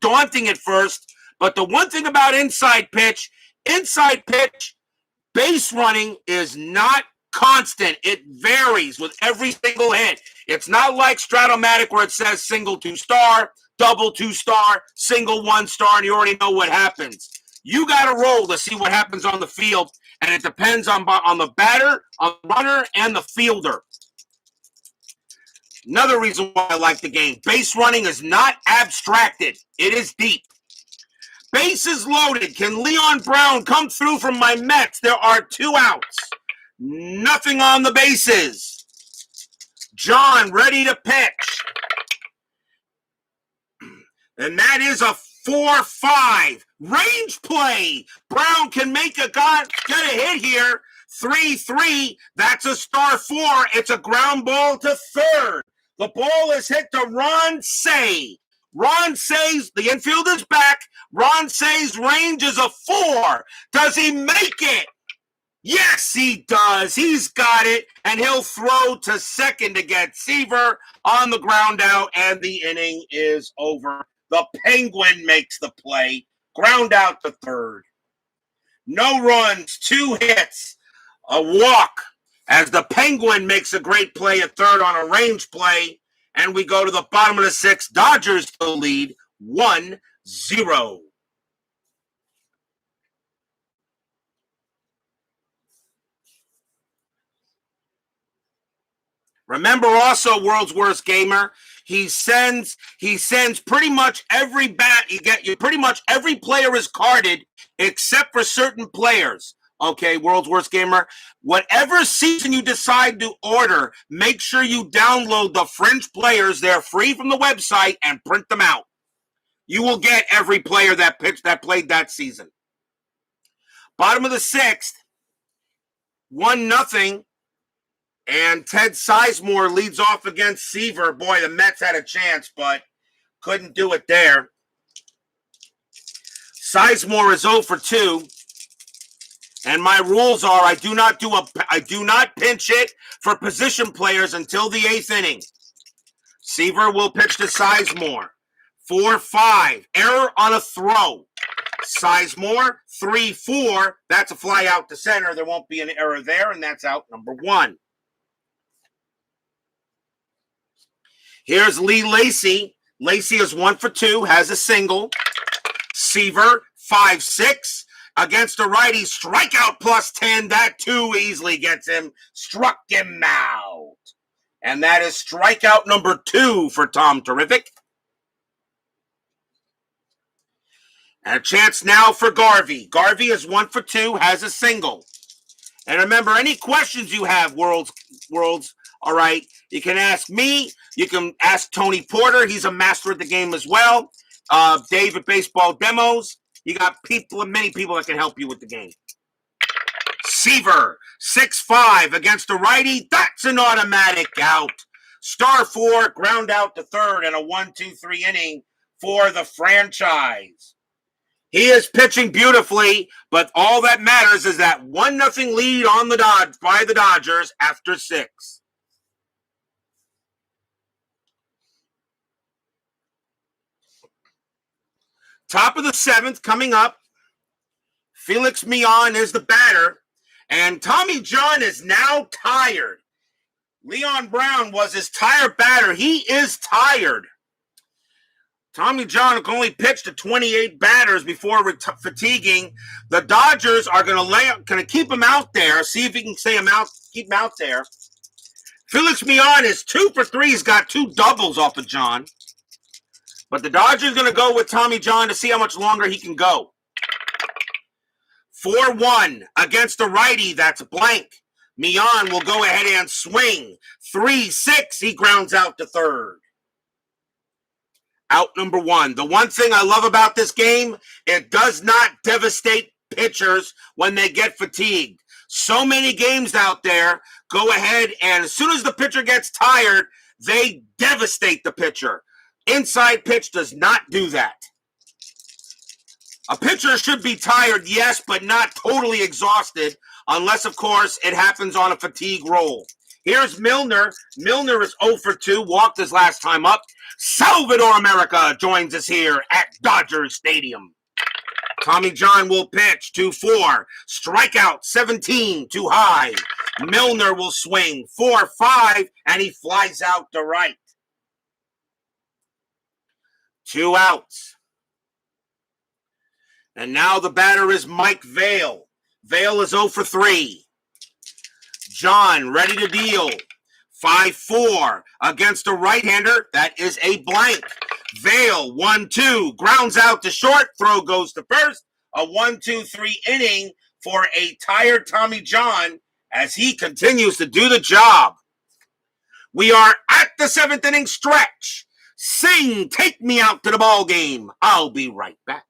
daunting at first. But the one thing about Inside Pitch, base running is not constant. It varies with every single hit. It's not like Stratomatic where it says single 2-star, double 2-star, single 1-star, and you already know what happens. You got to roll to see what happens on the field, and it depends on the batter, on the runner, and the fielder. Another reason why I like the game. Base running is not abstracted. It is deep. Bases loaded. Can Leon Brown come through from my Mets? There are 2 outs. Nothing on the bases. John ready to pitch. And that is a 4-5. Range play. Brown can make get a hit here. 3-3. That's a star 4. It's a ground ball to third. The ball is hit to Ron Say. Ron Say's, the infielder's back. Ron Say's range is a 4. Does he make it? Yes, he does. He's got it, and he'll throw to second to get Seaver on the ground out, and the inning is over. The Penguin makes the play. Ground out to third. No runs, 2 hits, a walk, as the Penguin makes a great play at third on a range play, and we go to the bottom of the 6th. Dodgers to lead 1-0. Remember also, World's Worst Gamer, he sends pretty much every bat pretty much every player is carded except for certain players. Okay, World's Worst Gamer, whatever season you decide to order, make sure you download the fringe players. They're free from the website, and print them out. You will get every player that played that season. Bottom of the 6th, 1-0. And Ted Sizemore leads off against Seaver. Boy, the Mets had a chance, but couldn't do it there. Sizemore is 0 for 2. And my rules are I do not pinch hit for position players until the 8th inning. Seaver will pitch to Sizemore. 4-5. Error on a throw. Sizemore, 3-4. That's a fly out to center. There won't be an error there, and that's out number 1. Here's Lee Lacy. Lacy is 1 for 2, has a single. Seaver, 5-6. Against a righty, strikeout plus 10. That too easily gets him. Struck him out. And that is strikeout number 2 for Tom Terrific. And a chance now for Garvey. Garvey is 1 for 2, has a single. And remember, any questions you have, Worlds, all right, you can ask me. You can ask Tony Porter. He's a master at the game as well. Dave at Baseball Demos. You got many people that can help you with the game. Seaver, 6-5 against a righty. That's an automatic out. Star 4, ground out to third, and a 1-2-3 inning for the franchise. He is pitching beautifully, but all that matters is that 1-0 lead on the by the Dodgers after 6. Top of the 7th coming up. Felix Millan is the batter, and Tommy John is now tired. Leon Brown was his tired batter. He is tired. Tommy John only pitched to 28 batters before fatiguing. The Dodgers are going to keep him out there, see if he can keep him out there. Felix Millan is 2 for 3. He's got 2 doubles off of John. But the Dodgers are going to go with Tommy John to see how much longer he can go. 4-1 against the righty. That's blank. Millan will go ahead and swing. 3-6. He grounds out to third. Out number 1. The one thing I love about this game, it does not devastate pitchers when they get fatigued. So many games out there go ahead, and as soon as the pitcher gets tired, they devastate the pitcher. Inside pitch does not do that. A pitcher should be tired, yes, but not totally exhausted, unless, of course, it happens on a fatigue roll. Here's Milner. Milner is 0 for 2, walked his last time up. Salvador America joins us here at Dodger Stadium. Tommy John will pitch 2-4. Strikeout 17, too high. Milner will swing 4-5, and he flies out to right. 2 outs. And now the batter is Mike Vail. Vail is 0 for 3. John ready to deal. 5-4 against a right-hander. That is a blank. Vail 1-2. Grounds out to short. Throw goes to first. A 1-2-3 inning for a tired Tommy John as he continues to do the job. We are at the 7th inning stretch. Sing, take me out to the ball game. I'll be right back.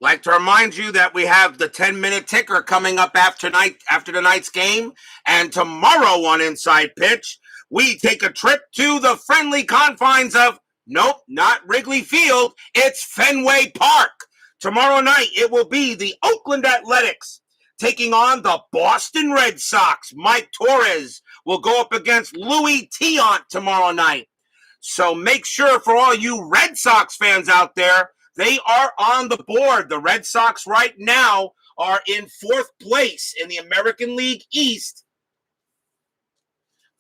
Like to remind you that we have the 10-minute ticker coming up after tonight's game. And tomorrow on Inside Pitch, we take a trip to the friendly confines of, nope, not Wrigley Field, it's Fenway Park. Tomorrow night, it will be the Oakland Athletics taking on the Boston Red Sox. Mike Torres will go up against Louis Tiant tomorrow night. So make sure for all you Red Sox fans out there, they are on the board. The Red Sox right now are in 4th place in the American League East.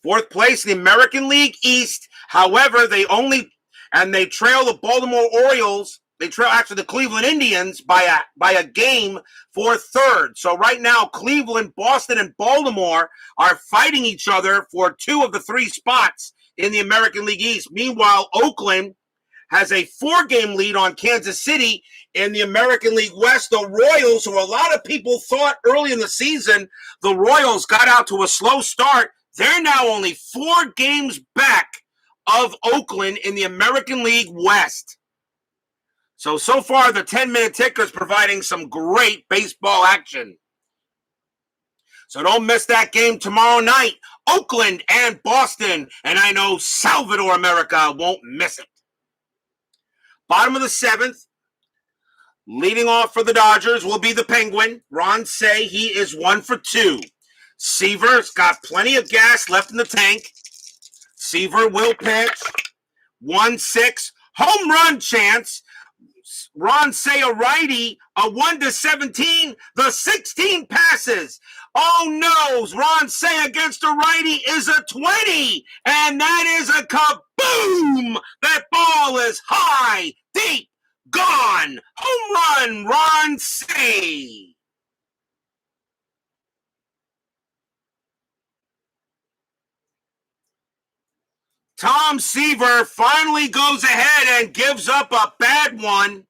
4th place in the American League East. However, they trail the Baltimore Orioles. They trail actually the Cleveland Indians by a game for 3rd. So right now, Cleveland, Boston, and Baltimore are fighting each other for 2 of the 3 spots in the American League East. Meanwhile, Oakland has a 4-game lead on Kansas City in the American League West. The Royals, who a lot of people thought early in the season, the Royals got out to a slow start. They're now only 4 games back of Oakland in the American League West. So far, the 10-minute ticker is providing some great baseball action. So don't miss that game tomorrow night. Oakland and Boston. And I know Salvador America won't miss it. Bottom of the 7th, leading off for the Dodgers will be the Penguin. Ron Cey, he is 1 for 2. Seaver's got plenty of gas left in the tank. Seaver will pitch. 1-6. Home run chance. Ron Say a righty, a 1-17, the 16 passes. Oh no, Ron Say against a righty is a 20, and that is a kaboom! That ball is high, deep, gone. Home run, Ron Say. Tom Seaver finally goes ahead and gives up a bad one.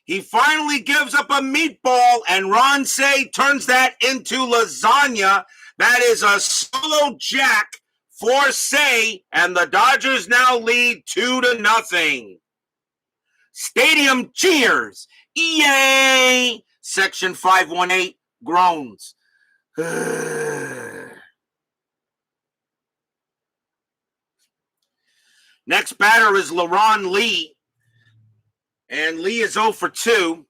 He finally gives up a meatball, and Ron Say turns that into lasagna. That is a solo jack for Say, and the Dodgers now lead 2-0. Stadium cheers. Yay! Section 518 groans. Next batter is LaRon Lee. And Lee is 0 for 2.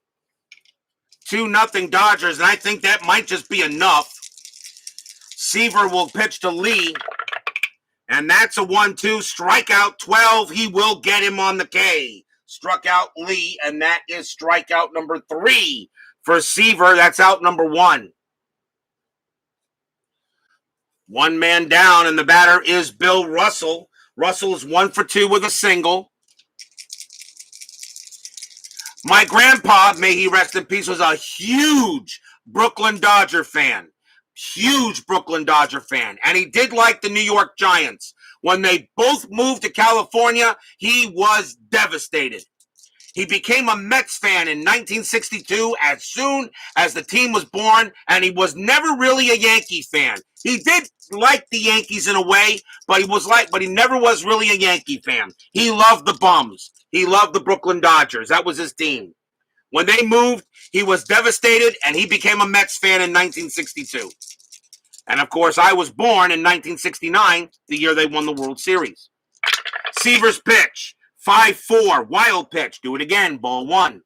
2-0 Dodgers, and I think that might just be enough. Seaver will pitch to Lee, and that's a 1-2. Strikeout 12. He will get him on the K. Struck out Lee, and that is strikeout number 3 for Seaver. That's out number 1. One man down, and the batter is Bill Russell. Russell is 1 for 2 with a single. My grandpa, may he rest in peace, was a huge Brooklyn Dodger fan. Huge Brooklyn Dodger fan. And he did like the New York Giants. When they both moved to California, he was devastated. He became a Mets fan in 1962 as soon as the team was born, and he was never really a Yankee fan. He did like the Yankees in a way, but he never was really a Yankee fan. He loved the Bums. He loved the Brooklyn Dodgers. That was his team. When they moved, he was devastated, and he became a Mets fan in 1962. And, of course, I was born in 1969, the year they won the World Series. Seaver's pitch. 5-4, wild pitch. Do it again, ball 1.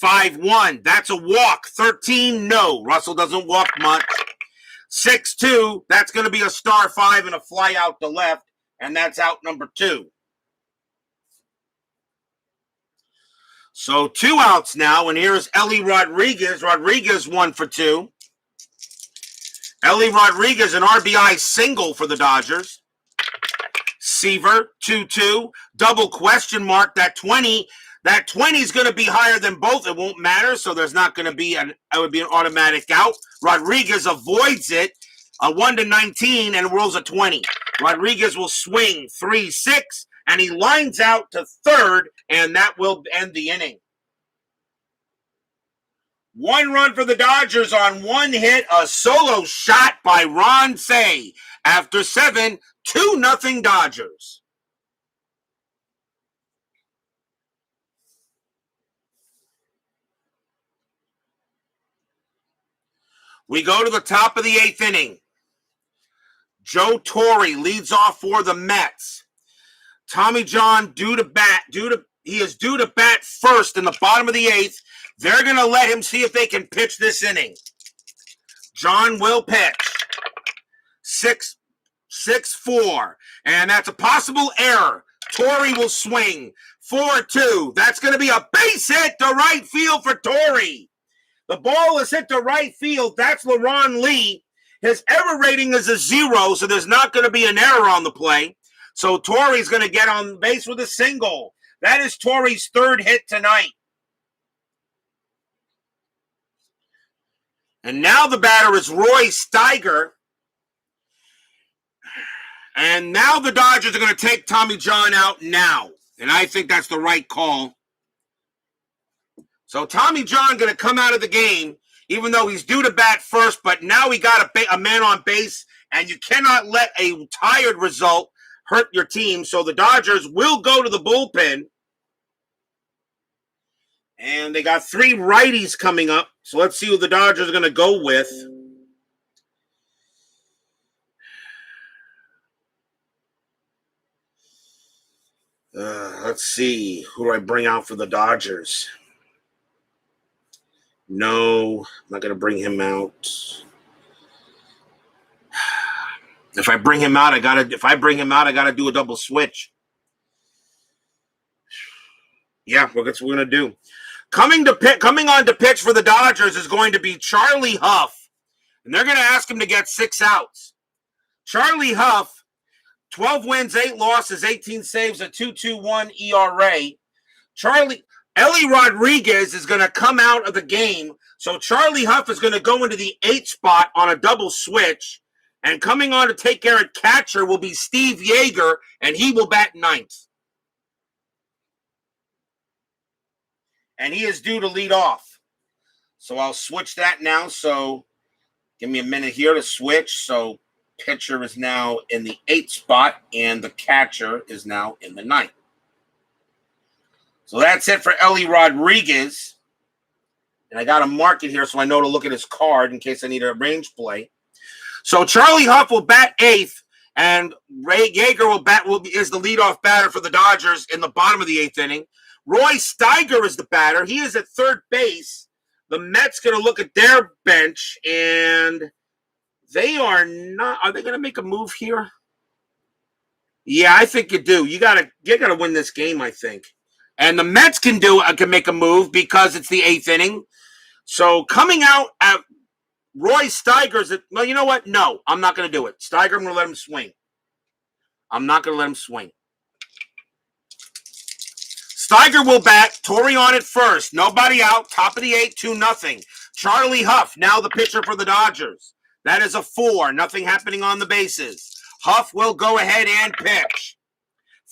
5-1, that's a walk. 13, no. Russell doesn't walk much. 6-2, that's going to be a star 5 and a fly out to left, and that's out number 2. So 2 outs now, and here's Ellie Rodriguez. Rodriguez 1 for 2. Ellie Rodriguez, an RBI single for the Dodgers. Seaver, 2-2, double question mark. That 20 is going to be higher than both. It won't matter, so there's not going to be it would be an automatic out. Rodriguez avoids it, a 1-19, and rolls a 20. Rodriguez will swing 3-6, and he lines out to third, and that will end the inning. 1 run for the Dodgers on 1 hit, a solo shot by Ron Say. After 7, 2-0 Dodgers. We go to the top of the 8th inning. Joe Torre leads off for the Mets. Tommy John he is due to bat first in the bottom of the 8th. They're going to let him see if they can pitch this inning. John will pitch. 6-4, and that's a possible error. Torre will swing. 4-2. That's going to be a base hit to right field for Torre. The ball is hit to right field. That's LaRon Lee. His error rating is a 0, so there's not going to be an error on the play. So Torre's going to get on base with a single. That is Torre's 3rd hit tonight. And now the batter is Roy Steiger. And now the Dodgers are going to take Tommy John out now. And I think that's the right call. So Tommy John going to come out of the game, even though he's due to bat first, but now he got a man on base, and you cannot let a tired result hurt your team. So the Dodgers will go to the bullpen. And they got 3 righties coming up. So let's see who the Dodgers are going to go with. Let's see. Who do I bring out for the Dodgers? No, I'm not going to bring him out. If I bring him out, I gotta do a double switch. Yeah, that's what we're going to do. Coming on to pitch for the Dodgers is going to be Charlie Huff, and they're going to ask him to get 6 outs. Charlie Huff, 12 wins, 8 losses, 18 saves, a 2.21 ERA. Ellie Rodriguez is going to come out of the game, so Charlie Huff is going to go into the 8th spot on a double switch, and coming on to take care of catcher will be Steve Yeager, and he will bat 9th. And he is due to lead off. So I'll switch that now, so give me a minute here to switch. So pitcher is now in the 8th spot, and the catcher is now in the 9th. So that's it for Ellie Rodriguez. And I got to mark it here so I know to look at his card in case I need a range play. So Charlie Huff will bat 8th, and Ray Yeager is the leadoff batter for the Dodgers in the bottom of the 8th inning. Roy Steiger is the batter. He is at third base. The Mets going to look at their bench, and they are not. Are they going to make a move here? Yeah, I think you do. You got to win this game, I think. And the Mets can make a move because it's the 8th inning. So coming out at Roy Steiger's, well, you know what? No, I'm not going to do it. Steiger, I'm going to let him swing. I'm not going to let him swing. Steiger will bat. Torrey on at first. Nobody out. Top of the 8th, 2-0. Charlie Huff, now the pitcher for the Dodgers. That is a 4. Nothing happening on the bases. Huff will go ahead and pitch.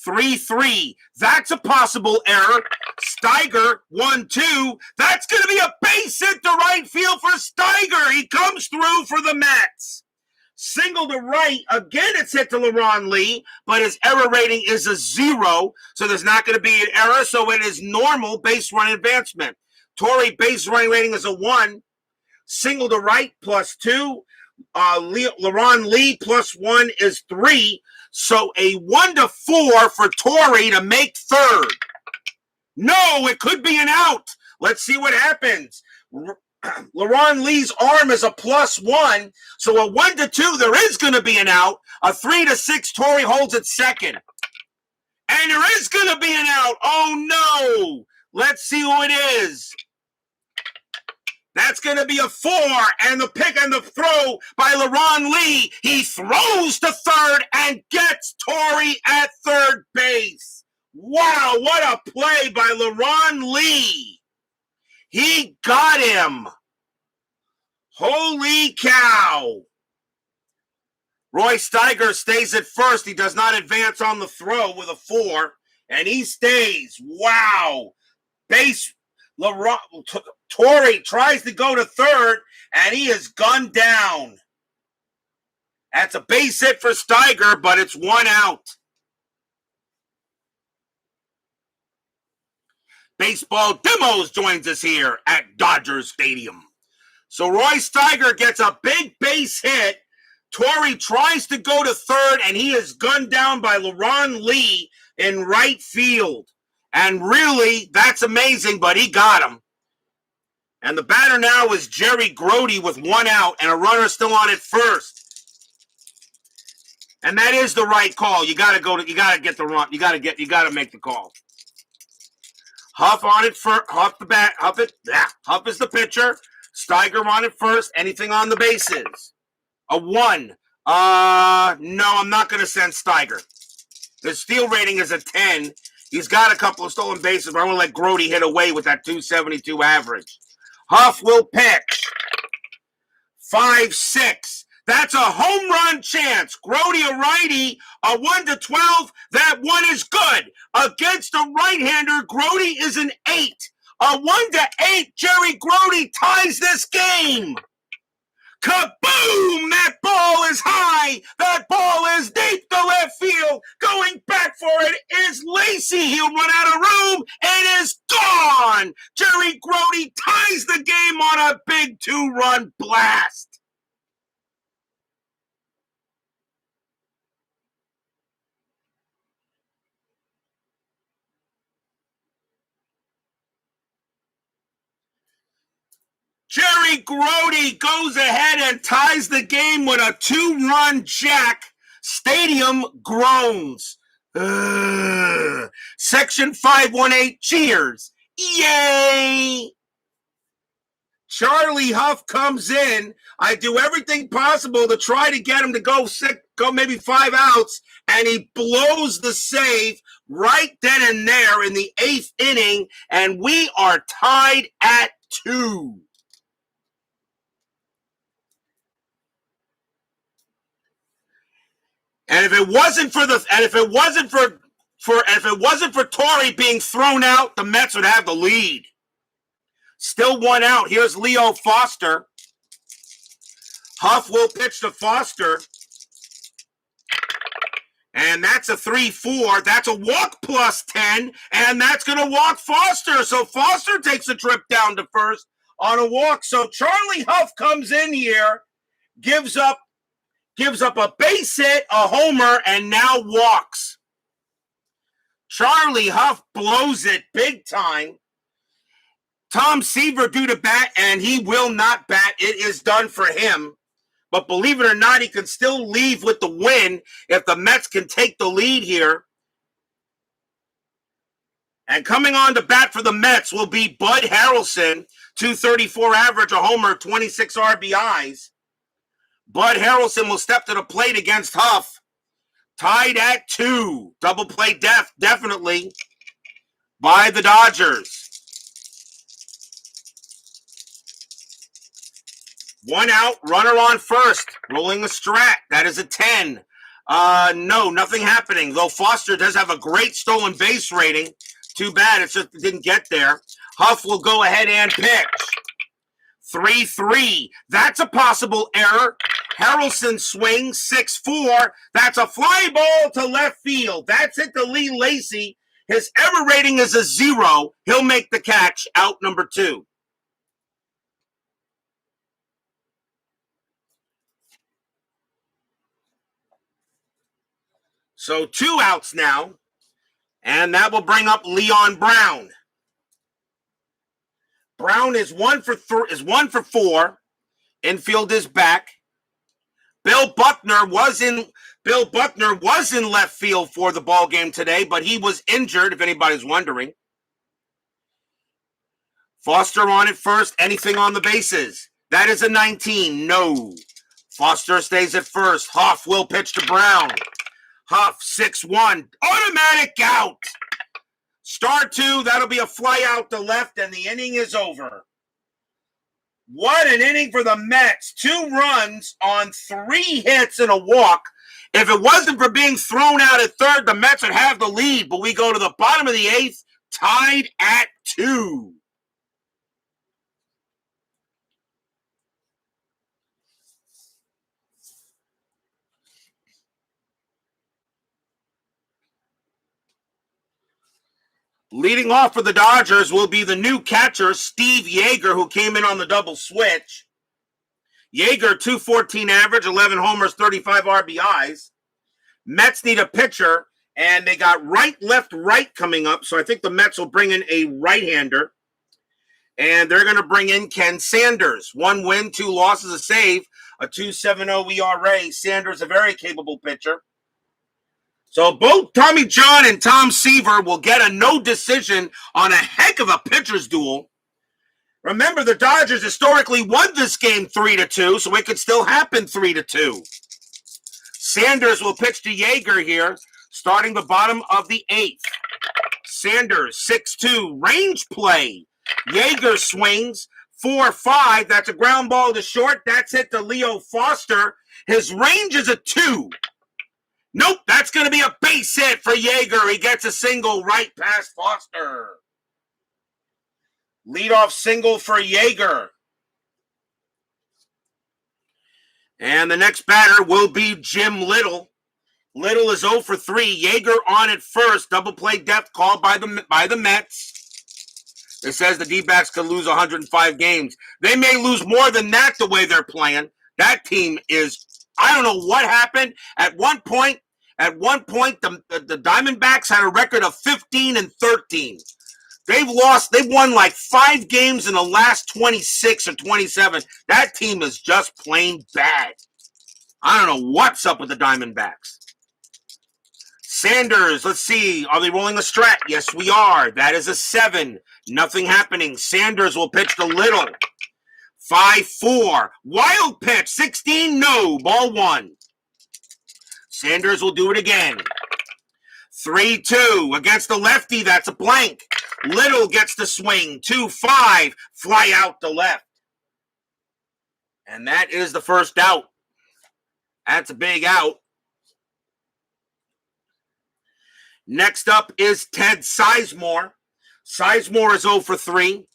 3-3. That's a possible error. Steiger, 1-2. That's going to be a base hit to right field for Steiger. He comes through for the Mets. Single to right. Again, it's hit to LeRon Lee, but his error rating is a 0, so there's not going to be an error, so it is normal base run advancement. Torrey base running rating is a 1. Single to right, +2. LeRon Lee +1 is 3. So a 1-4 for Torrey to make third. No, it could be an out. Let's see what happens. LeRon Lee's arm is a +1. So a 1-2, there is going to be an out. A 3-6, Torrey holds at second. And there is going to be an out. Oh, no. Let's see who it is. That's going to be a 4, and the pick and the throw by LeRon Lee. He throws to third and gets Torrey at third base. Wow, what a play by LeRon Lee. He got him. Holy cow. Roy Steiger stays at first. He does not advance on the throw with a 4, and he stays. Wow. Torrey tries to go to third, and he is gunned down. That's a base hit for Steiger, but it's 1 out. Baseball Demos joins us here at Dodger Stadium. So Roy Steiger gets a big base hit. Torrey tries to go to third, and he is gunned down by LeRon Lee in right field. And really, that's amazing, but he got him. And the batter now is Jerry Grody with 1 out and a runner still on at first. And that is the right call. You got to get the run. You got to make the call. Huff on it first. Huff is the pitcher. Steiger on it first. Anything on the bases? A 1. No, I'm not going to send Steiger. The steal rating is a 10. He's got a couple of stolen bases, but I'm going to let Grody hit away with that 272 average. Huff will pitch. 5-6. That's a home run chance. Grody a righty, a 1-12. That 1 is good. Against a right-hander, Grody is an 8. A 1-8. Jerry Grody ties this game. Kaboom! That ball is high. That ball is deep to left field. Going back for it is Lacey. He'll run out of room and is gone. Jerry Grody ties the game on a big 2-run blast. Jerry Grody goes ahead and ties the game with a 2-run jack. Stadium groans. Section 518, cheers. Yay! Charlie Huff comes in. I do everything possible to try to get him to go maybe 5 outs, and he blows the save right then and there in the 8th inning, and we are tied at 2. And if it wasn't for Torrey being thrown out, the Mets would have the lead. Still 1 out. Here's Leo Foster. Huff will pitch to Foster. And that's a 3-4. That's a walk plus 10. And that's going to walk Foster. So Foster takes a trip down to first on a walk. So Charlie Huff comes in here, gives up a base hit, a homer, and now walks. Charlie Huff blows it big time. Tom Seaver due to bat, and he will not bat. It is done for him. But believe it or not, he can still leave with the win if the Mets can take the lead here. And coming on to bat for the Mets will be Bud Harrelson, 234 average, a homer, 26 RBIs. Bud Harrelson will step to the plate against Huff. Tied at 2. Double play definitely by the Dodgers. 1 out, runner on first. Rolling the strat. That is a 10. No, nothing happening. Though Foster does have a great stolen base rating. Too bad it just didn't get there. Huff will go ahead and pitch. 3-3. That's a possible error. Harrelson swings 6-4. That's a fly ball to left field. That's it to Lee Lacy. His error rating is a 0. He'll make the catch. Out number 2. So 2 outs now, and that will bring up Leon Brown. Brown is 1 for 4. Infield is back. Bill Buckner was in left field for the ball game today, but he was injured, if anybody's wondering. Foster on at first. Anything on the bases? That is a 19. No. Foster stays at first. Huff will pitch to Brown. Huff, 6-1. Automatic out. Star 2, that'll be a fly out to left, and the inning is over. What an inning for the Mets. 2 runs on 3 hits and a walk. If it wasn't for being thrown out at third, the Mets would have the lead, but we go to the bottom of the 8th, tied at 2. Leading off for the Dodgers will be the new catcher, Steve Yeager, who came in on the double switch. Yeager, 214 average, 11 homers, 35 RBIs. Mets need a pitcher, and they got right, left, right coming up, so I think the Mets will bring in a right-hander. And they're going to bring in Ken Sanders. 1 win, 2 losses, a save, a 2.70 ERA. Sanders, a very capable pitcher. So both Tommy John and Tom Seaver will get a no decision on a heck of a pitcher's duel. Remember, the Dodgers historically won this game 3-2, so it could still happen 3-2. Sanders will pitch to Yeager here, starting the bottom of the 8th. Sanders, 6-2, range play. Yeager swings, 4-5. That's a ground ball to short. That's hit to Leo Foster. His range is a 2. Nope, that's going to be a base hit for Yeager. He gets a single right past Foster. Leadoff single for Yeager. And the next batter will be Jim Little. Little is 0 for 3. Yeager on at first. Double play death called by the Mets. It says the D-backs could lose 105 games. They may lose more than that the way they're playing. That team is, I don't know what happened. At one point, the Diamondbacks had a record of 15-13. They've won like 5 games in the last 26 or 27. That team is just plain bad. I don't know what's up with the Diamondbacks. Sanders, let's see. Are they rolling a strat? Yes, we are. That is a 7. Nothing happening. Sanders will pitch to Little. 5-4. Wild pitch. 16. No. Ball 1. Sanders will do it again. 3-2. Against the lefty. That's a blank. Little gets the swing. 2-5. Fly out to left. And that is the first out. That's a big out. Next up is Ted Sizemore. Sizemore is 0 for 3.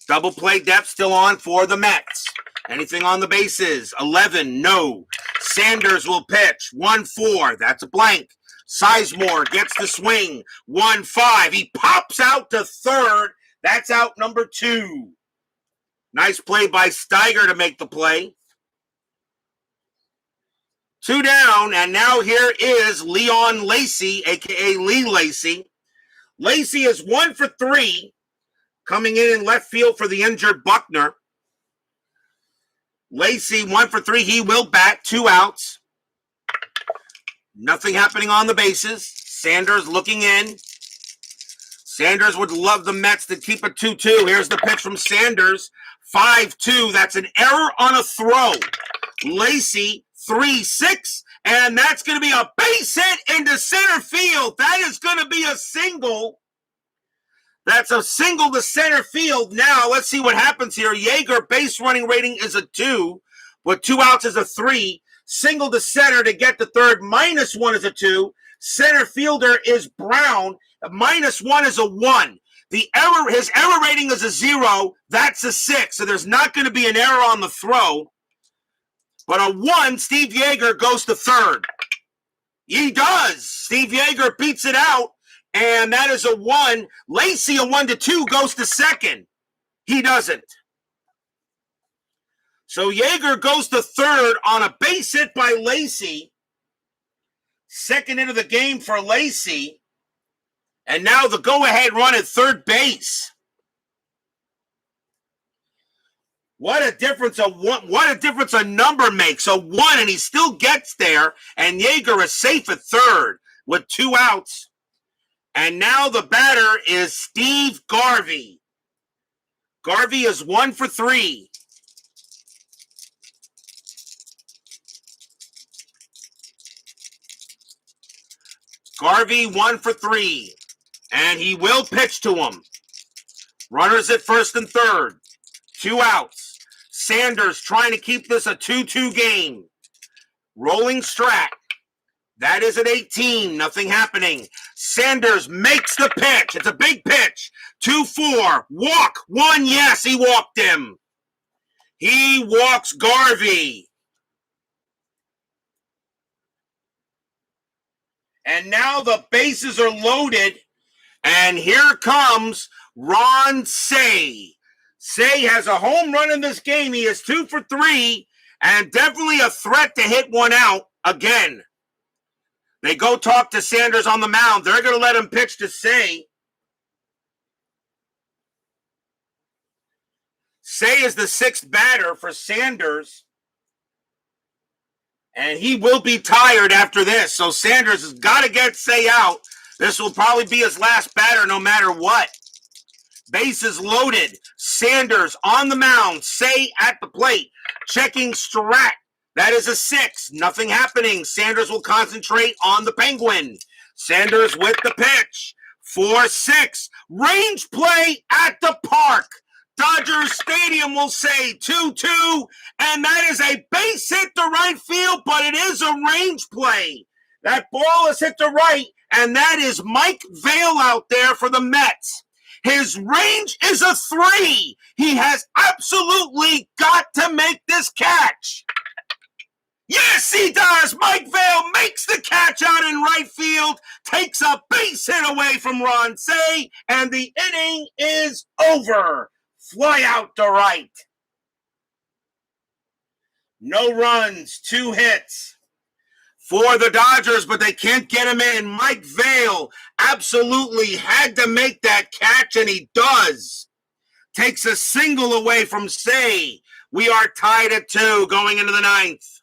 Double play depth still on for the Mets. Anything on the bases? 11, no. Sanders will pitch. 1-4, that's a blank. Sizemore gets the swing. 1-5, he pops out to third. That's out number 2. Nice play by Steiger to make the play. 2 down, and now here is Leon Lacy, a.k.a. Lee Lacy. Lacy is 1 for 3, coming in left field for the injured Buckner. Lacy, 1 for 3, he will bat, 2 outs. Nothing happening on the bases. Sanders looking in. Sanders would love the Mets to keep it 2-2. Here's the pitch from Sanders. 5-2, that's an error on a throw. Lacy, 3-6, and that's going to be a base hit into center field. That is going to be a single. That's a single to center field. Now, let's see what happens here. Yeager, base running rating is a 2, with 2 outs is a 3. Single to center to get to third, -1 is a 2. Center fielder is Brown, -1 is a 1. His error rating is a 0. That's a 6, so there's not going to be an error on the throw. But a 1, Steve Yeager goes to third. He does. Steve Yeager beats it out, and that is a 1. Lacy, a 1-2, goes to second. He doesn't. So Yeager goes to third on a base hit by Lacy. Second into the game for Lacy. And now the go-ahead run at third base. What a difference a number makes. A 1, and he still gets there, and Yeager is safe at third with 2 outs. And now the batter is Steve Garvey. Garvey is 1 for 3. Garvey 1 for 3. And he will pitch to him. Runners at first and third. 2 outs. Sanders trying to keep this a 2-2 game. Rolling strat. That is at 18. Nothing happening. Sanders makes the pitch. It's a big pitch. 2-4. Walk. 1. Yes, he walked him. He walks Garvey. And now the bases are loaded. And here comes Ron Cey. Cey has a home run in this game. He is 2 for 3 and definitely a threat to hit one out again. They go talk to Sanders on the mound. They're going to let him pitch to Cey. Cey is the 6th batter for Sanders. And he will be tired after this. So Sanders has got to get Cey out. This will probably be his last batter no matter what. Bases loaded. Sanders on the mound. Cey at the plate. Checking strat. That is a 6. Nothing happening. Sanders will concentrate on the Penguin. Sanders with the pitch. 4-6. Range play at the park. Dodgers Stadium will say 2-2. And that is a base hit to right field, but it is a range play. That ball is hit to right, and that is Mike Vail out there for the Mets. His range is a 3. He has absolutely got to make this catch. Yes, he does. Mike Vail makes the catch out in right field, takes a base hit away from Ron Cey, and the inning is over. Fly out to right. No runs, 2 hits for the Dodgers, but they can't get him in. Mike Vail absolutely had to make that catch, and he does. Takes a single away from Cey. We are tied at 2 going into the 9th.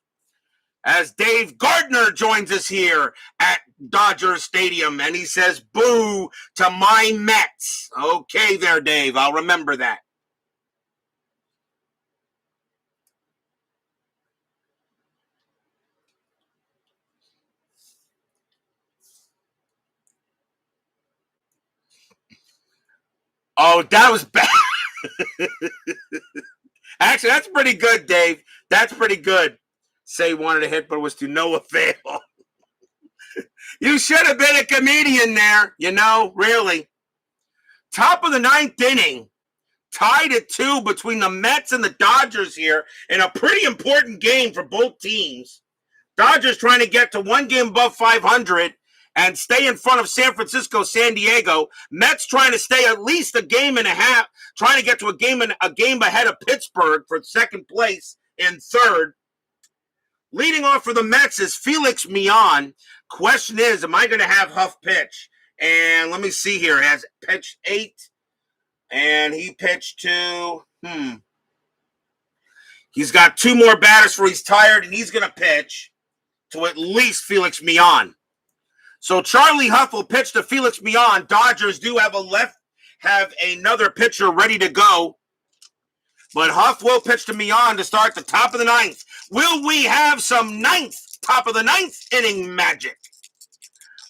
As Dave Gardner joins us here at Dodger Stadium, and he says, boo to my Mets. Okay there, Dave. I'll remember that. Oh, that was bad. Actually, that's pretty good, Dave. That's pretty good. Say wanted to hit, but it was to no avail. You should have been a comedian there, really. Top of the ninth inning, tied at 2 between the Mets and the Dodgers here in a pretty important game for both teams. Dodgers trying to get to one game above 500 and stay in front of San Francisco, San Diego. Mets trying to stay at least a game and a half, trying to get to a game ahead of Pittsburgh for second place and third. Leading off for the Mets is Felix Millan. Question is, am I going to have Huff pitch? And let me see here. He has pitched 8, and he pitched to, He's got 2 more batters where he's tired, and he's going to pitch to at least Felix Millan. So Charlie Huff will pitch to Felix Millan. Dodgers do have another pitcher ready to go. But Huff will pitch to Millan to start the top of the 9th. Will we have some top of the 9th inning magic?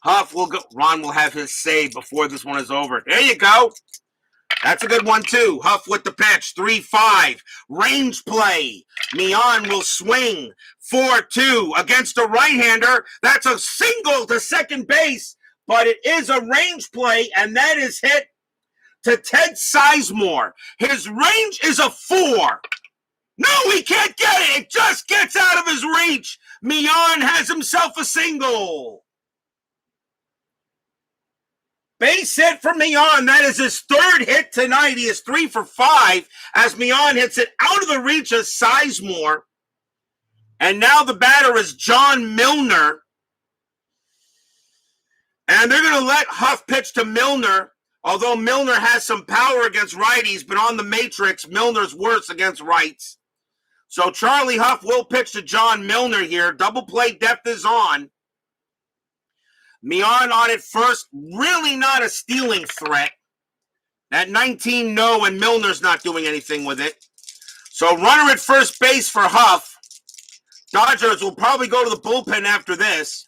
Huff will go. Ron will have his say before this one is over. There you go. That's a good one, too. Huff with the pitch. 3-5. Range play. Millan will swing. 4-2 against a right-hander. That's a single to second base, but it is a range play, and that is hit to Ted Sizemore. His range is a 4. No, he can't get it. It just gets out of his reach. Millan has himself a single. Base hit for Millan. That is his 3rd hit tonight. He is 3 for 5 as Millan hits it out of the reach of Sizemore. And now the batter is John Milner. And they're going to let Huff pitch to Milner. Although Milner has some power against righties, but on the matrix, Milner's worse against rights. So Charlie Huff will pitch to John Milner here. Double play depth is on. Millan on it first, really not a stealing threat. That 19 no, and Milner's not doing anything with it. So runner at first base for Huff. Dodgers will probably go to the bullpen after this.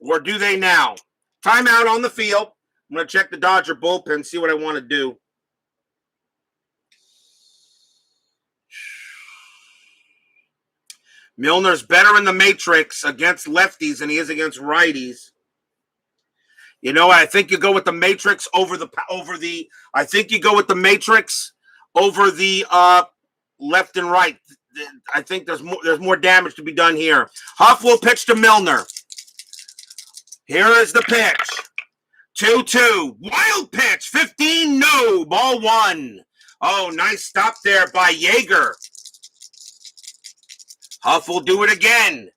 Or do they now? Timeout on the field. I'm going to check the Dodger bullpen, see what I want to do. Milner's better in the matrix against lefties than he is against righties. You know, I think you go with the matrix over the left and right. I think there's more damage to be done here. Huff will pitch to Milner. Here is the pitch. 2-2. Wild pitch. 15 no. Ball 1. Oh, nice stop there by Yeager. Huff will do it again.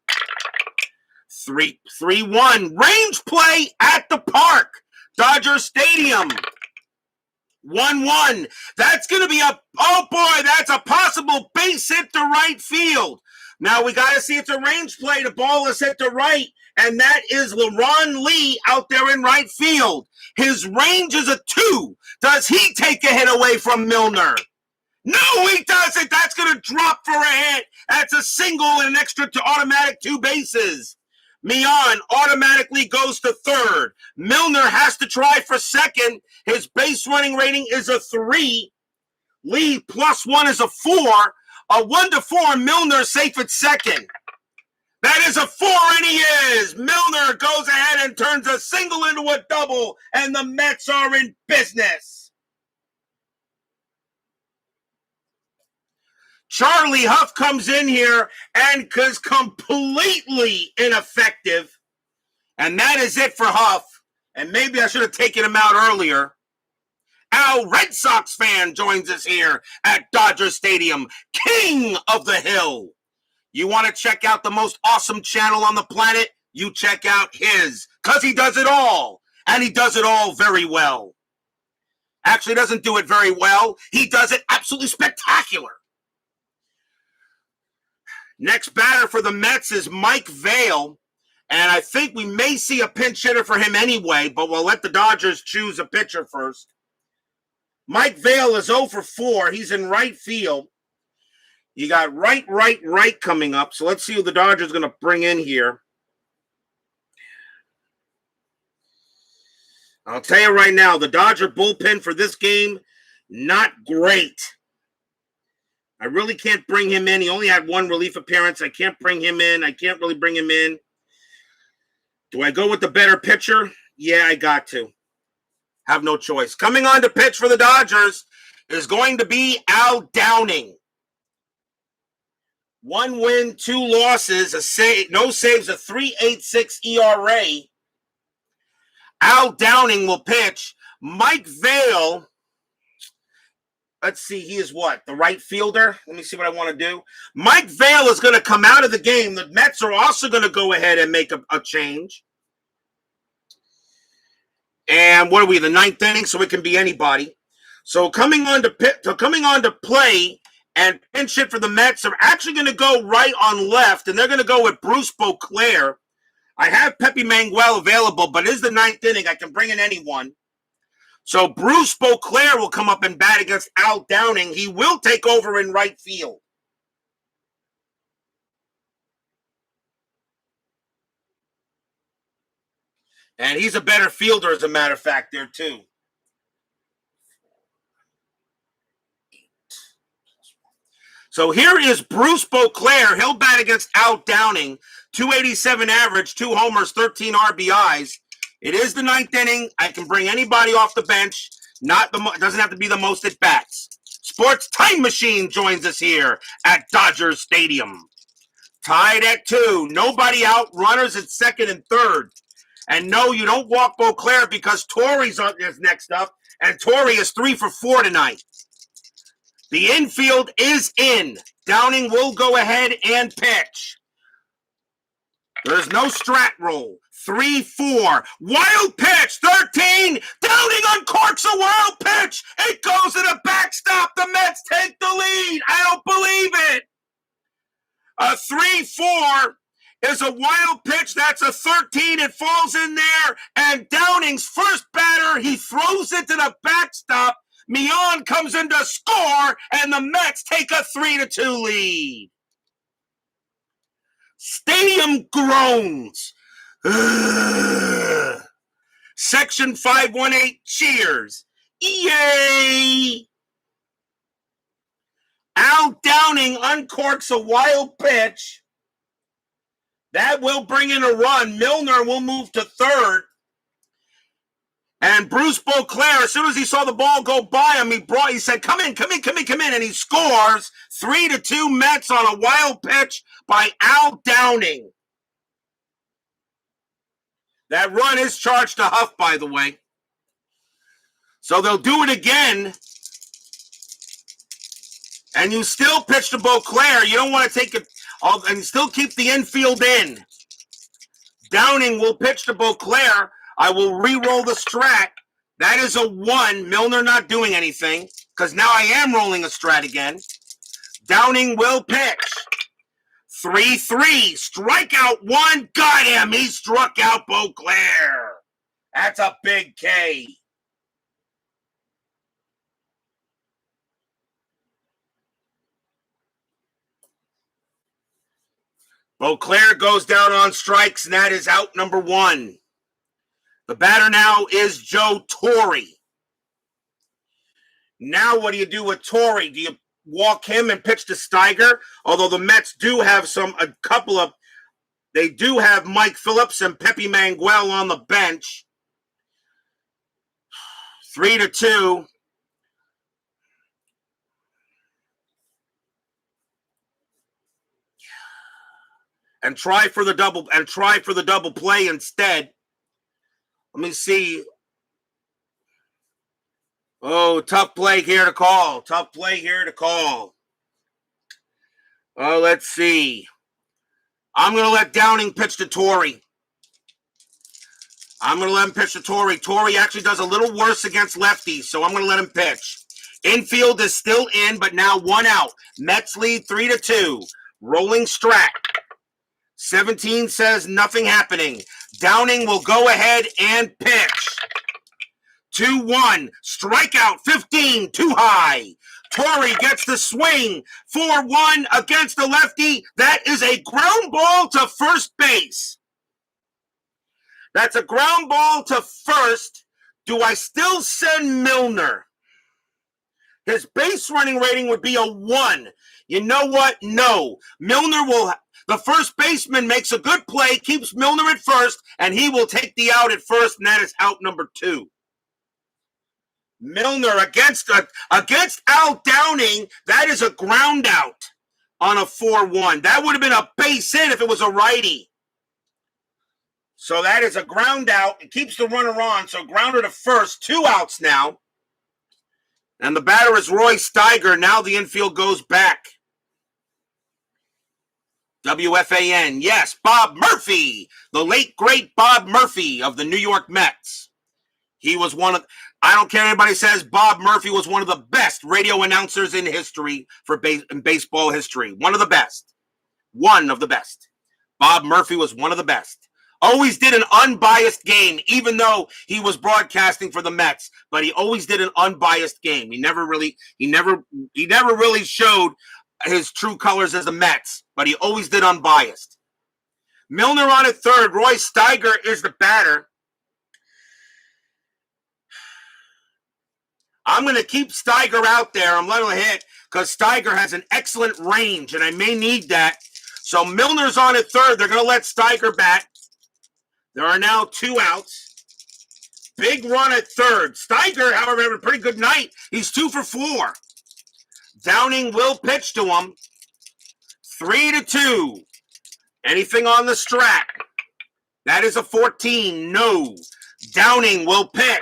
3-1. Range play at the park. Dodger Stadium. 1-1. That's going to be that's a possible base hit to right field. Now we got to see it's a range play. The ball is hit to right, and that is LeRon Lee out there in right field. His range is a 2. Does he take a hit away from Milner? No, he doesn't. That's going to drop for a hit. That's a single and an extra to automatic 2 bases. Millan automatically goes to third. Milner has to try for second. His base running rating is a 3. Lee +1 is a 4. A 1-4, Milner safe at second. That is a 4, and he is. Milner goes ahead and turns a single into a double, and the Mets are in business. Charlie Huff comes in here and is completely ineffective. And that is it for Huff. And maybe I should have taken him out earlier. Al Red Sox fan joins us here at Dodger Stadium, King of the Hill. You want to check out the most awesome channel on the planet? You check out his, because he does it all. And he does it all very well. Actually, doesn't do it very well. He does it absolutely spectacular. Next batter for the Mets is Mike Vail. And I think we may see a pinch hitter for him anyway, but we'll let the Dodgers choose a pitcher first. Mike Vail is 0 for 4. He's in right field. You got right coming up. So let's see who the Dodgers are going to bring in here. I'll tell you right now, the Dodger bullpen for this game, not great. I really can't bring him in. He only had one relief appearance. I can't bring him in. I can't really bring him in. Do I go with the better pitcher? Yeah, I got to. Have no choice. Coming on to pitch for the Dodgers is going to be Al Downing. 1 win, 2 losses, no saves, a 3.86 ERA. Al Downing will pitch. Mike Vail, let's see, he is what? The right fielder? Let me see what I want to do. Mike Vail is going to come out of the game. The Mets are also going to go ahead and make a change. And what are we, the 9th inning? So it can be anybody. So coming on to play and pinch hit for the Mets are actually going to go right on left, and they're going to go with Bruce Beauclair. I have Pepe Manguel available, but it is the 9th inning. I can bring in anyone. So Bruce Beauclair will come up and bat against Al Downing. He will take over in right field. And he's a better fielder, as a matter of fact, there too. So here is Bruce Beauclair. He'll bat against Al Downing. 287 average, 2 homers, 13 RBIs. It is the 9th inning. I can bring anybody off the bench. Doesn't have to be the most at bats. Sports Time Machine joins us here at Dodger Stadium. Tied at 2. Nobody out. Runners at 2nd and 3rd. And no, you don't walk Beauclair because Torrey's is next up. And Torrey is 3 for 4 tonight. The infield is in. Downing will go ahead and pitch. There's no strat roll. 3-4. Wild pitch. 13. Downing uncorks a wild pitch. It goes to the backstop. The Mets take the lead. I don't believe it. A 3-4 is a wild pitch. That's a 13. It falls in there. And Downing's first batter, he throws it to the backstop. Mion comes in to score, and the Mets take a 3-2 lead. Stadium groans. Ugh. Section 518 cheers. Yay! Al Downing uncorks a wild pitch. That will bring in a run. Milner will move to 3rd. And Bruce Beauclair, as soon as he saw the ball go by him, he said, come in, and he scores. 3-2 Mets on a wild pitch by Al Downing. That run is charged to Huff, by the way. So they'll do it again. And you still pitch to Beauclair. You don't want to take it, and still keep the infield in. Downing will pitch to Beauclair. I will re-roll the strat. That is a 1. Milner not doing anything because now I am rolling a strat again. Downing will pitch. 3-3. Strikeout 1. Got him. He struck out Beauclair. That's a big K. Beauclair goes down on strikes, and that is out number 1. The batter now is Joe Torre. Now what do you do with Torre? Do you walk him and pitch to Steiger? Although the Mets do have they do have Mike Phillips and Pepe Manguel on the bench. 3-2. And try for the double play instead. Let me see. Oh, tough play here to call. Oh, let's see. I'm going to let Downing pitch to Torre. Torre actually does a little worse against lefties, so I'm going to let him pitch. Infield is still in, but now 1 out. Mets lead 3-2. Rolling Strat. 17 says nothing happening. Downing will go ahead and pitch. 2-1. Strikeout. 15. Too high. Torrey gets the swing. 4-1 against the lefty. That is a ground ball to first base. That's a ground ball to first. Do I still send Milner? His base running rating would be a 1. You know what? No. Milner will... The first baseman makes a good play, keeps Milner at first, and he will take the out at first, and that is out number 2. Milner against Al Downing, that is a ground out on a 4-1. That would have been a base hit if it was a righty. So that is a ground out. It keeps the runner on, so grounder to first. 2 outs now. And the batter is Roy Steiger. Now the infield goes back. WFAN, yes, Bob Murphy, the late, great Bob Murphy of the New York Mets. He was one of, I don't care what anybody says, Bob Murphy was one of the best radio announcers in history in baseball history. One of the best. One of the best. Bob Murphy was one of the best. Always did an unbiased game, even though he was broadcasting for the Mets, but he always did an unbiased game. He never really showed his true colors as the Mets, but he always did unbiased. Milner on at third. Roy Steiger is the batter. I'm going to keep Steiger out there. I'm letting him hit because Steiger has an excellent range, and I may need that. So Milner's on at third. They're going to let Steiger bat. There are now 2 outs. Big run at third. Steiger, however, had a pretty good night. He's 2 for 4. Downing will pitch to him. 3-2. Anything on the Strat? That is a 14. No. Downing will pitch.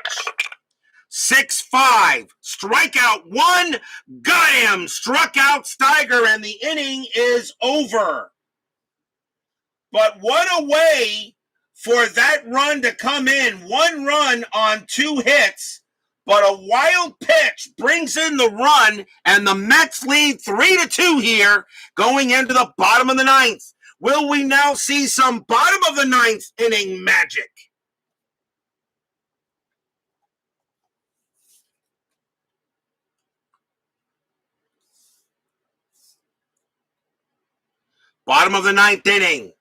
6-5. Strikeout 1. Got him. Struck out Steiger, and the inning is over. But what a way for that run to come in. 1 run on 2 hits. But a wild pitch brings in the run, and the Mets lead 3-2 here going into the bottom of the 9th. Will we now see some bottom of the 9th inning magic? Bottom of the 9th inning.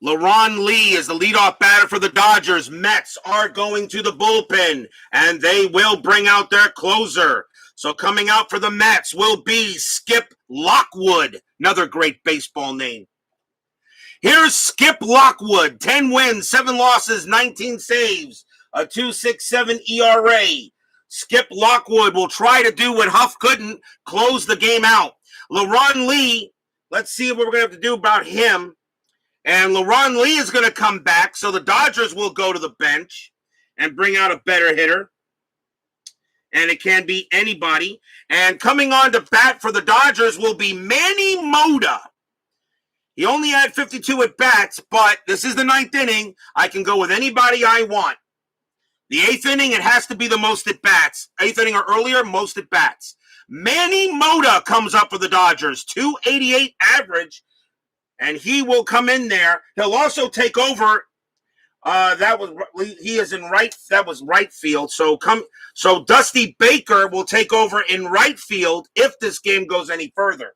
LaRon Lee is the leadoff batter for the Dodgers. Mets are going to the bullpen, and they will bring out their closer. So coming out for the Mets will be Skip Lockwood, another great baseball name. Here's Skip Lockwood, 10 wins, 7 losses, 19 saves, a 2.67 ERA. Skip Lockwood will try to do what Huff couldn't, close the game out. LaRon Lee, let's see what we're going to have to do about him. And LaRon Lee is going to come back, so the Dodgers will go to the bench and bring out a better hitter. And it can be anybody. And coming on to bat for the Dodgers will be Manny Mota. He only had 52 at-bats, but this is the 9th inning. I can go with anybody I want. The 8th inning, it has to be the most at-bats. 8th inning or earlier, most at-bats. Manny Mota comes up for the Dodgers, 288 average. And he will come in there. He'll also take over. He is in right. That was right field. So Dusty Baker will take over in right field if this game goes any further.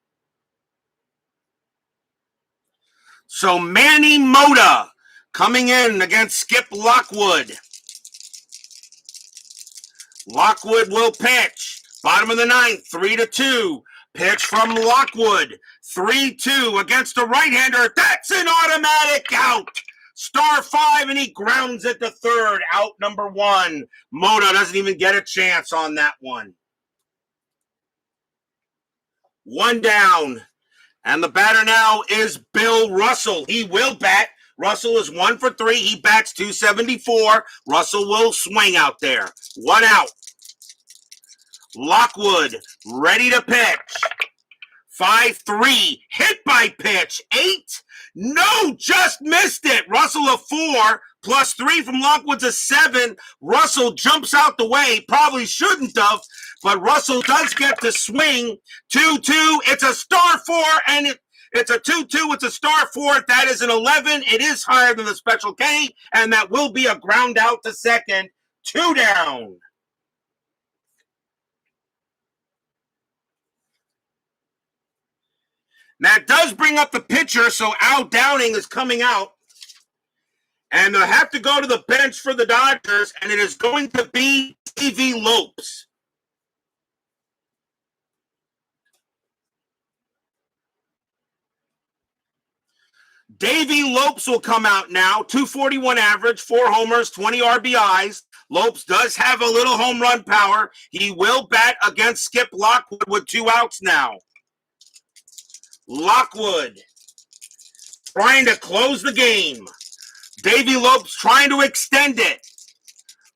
So Manny Mota coming in against Skip Lockwood. Lockwood will pitch. Bottom of the 9th, 3-2. Pitch from Lockwood. 3-2 against a right-hander. That's an automatic out. Star 5, and he grounds it to third. Out number 1. Mota doesn't even get a chance on that one. 1 down. And the batter now is Bill Russell. He will bat. Russell is 1 for 3. He bats 274. Russell will swing out there. 1 out. Lockwood ready to pitch. 5-3, hit by pitch. 8, no, just missed it. Russell a 4, +3 from Lockwood's a 7. Russell jumps out the way, probably shouldn't have, but Russell does get to swing. 2-2, it's a star 4, and it's a 2-2, it's a star 4. That is an 11. It is higher than the Special K, and that will be a ground out to second. 2 down. That does bring up the pitcher, so Al Downing is coming out. And they'll have to go to the bench for the Dodgers, and it is going to be Davey Lopes. Davey Lopes will come out now. 241 average, 4 homers, 20 RBIs. Lopes does have a little home run power. He will bat against Skip Lockwood with 2 outs now. Lockwood trying to close the game. Davey Lopes trying to extend it.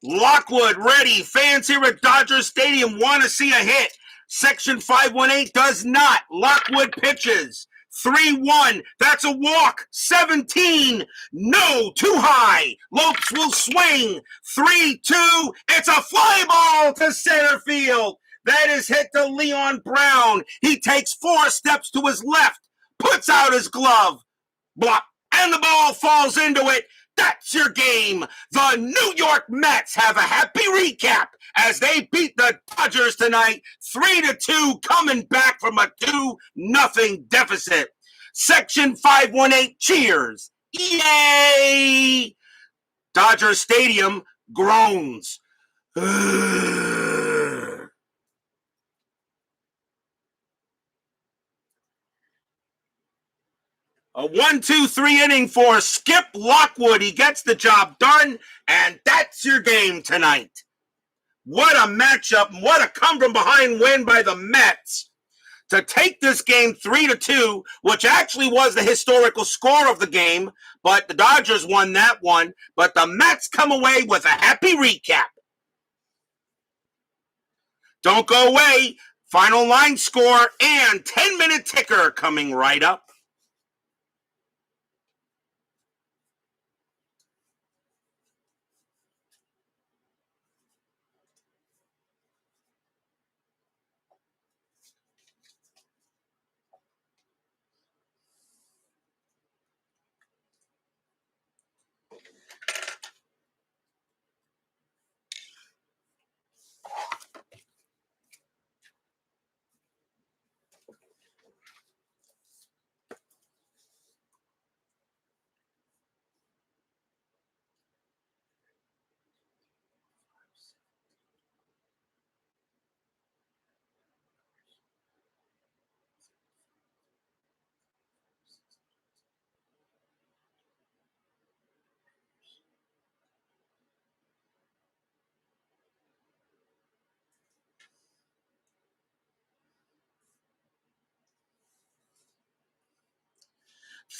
Lockwood ready. Fans here at Dodger Stadium want to see a hit. Section 518 does not. Lockwood pitches. 3-1. That's a walk. 17. No, too high. Lopes will swing. 3-2. It's a fly ball to center field. That is hit to Leon Brown. He takes 4 steps to his left, puts out his glove, block, and the ball falls into it. That's your game. The New York Mets have a happy recap as they beat the Dodgers tonight, 3-2, coming back from a 2-0 deficit. Section 518 cheers. Yay! Dodger Stadium groans. A 1-2-3 inning for Skip Lockwood. He gets the job done, and that's your game tonight. What a matchup. What a come-from-behind win by the Mets to take this game 3-2, which actually was the historical score of the game, but the Dodgers won that one. But the Mets come away with a happy recap. Don't go away. Final line score and 10-minute ticker coming right up.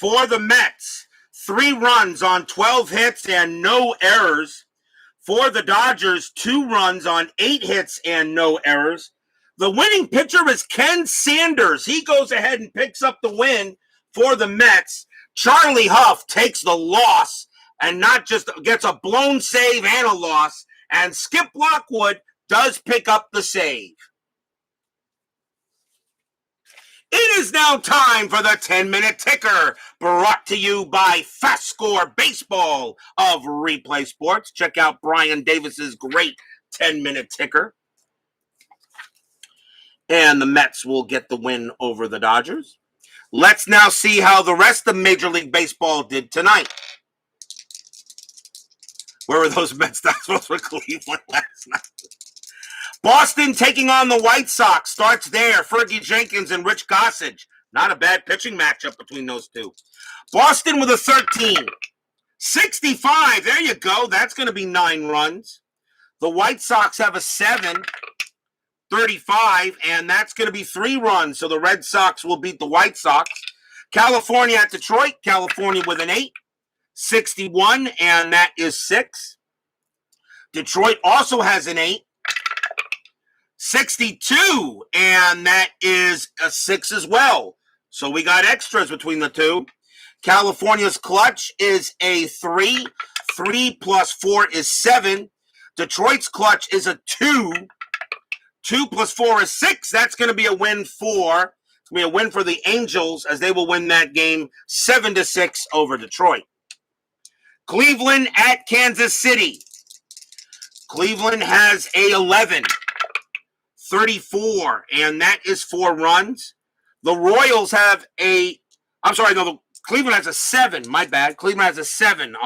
For the Mets, 3 runs on 12 hits and no errors. For the Dodgers, 2 runs on 8 hits and no errors. The winning pitcher is Ken Sanders. He goes ahead and picks up the win for the Mets. Charlie Huff takes the loss and not just gets a blown save and a loss. And Skip Lockwood does pick up the save. It is now time for the 10-minute ticker, brought to you by FastScore Baseball of Replay Sports. Check out Brian Davis's great 10-minute ticker. And the Mets will get the win over the Dodgers. Let's now see how the rest of Major League Baseball did tonight. Where were those Mets? That's what was Cleveland last night. Boston taking on the White Sox. Starts there. Fergie Jenkins and Rich Gossage. Not a bad pitching matchup between those two. Boston with a 13. 65. There you go. That's going to be 9 runs. The White Sox have a 7. 35. And that's going to be 3 runs. So the Red Sox will beat the White Sox. California at Detroit. California with an 8. 61. And that is 6. Detroit also has an 8. 62, and that is a 6 as well. So we got extras between the two. California's clutch is a 3. 3 plus 4 is 7. Detroit's clutch is a 2. 2 plus 4 is 6. That's going to be a win for the Angels, as they will win that game 7-6 over Detroit. Cleveland at Kansas City. Cleveland has a 11. 34, and that is 4 runs. The Royals have Cleveland has a 7. My bad. Cleveland has a 7,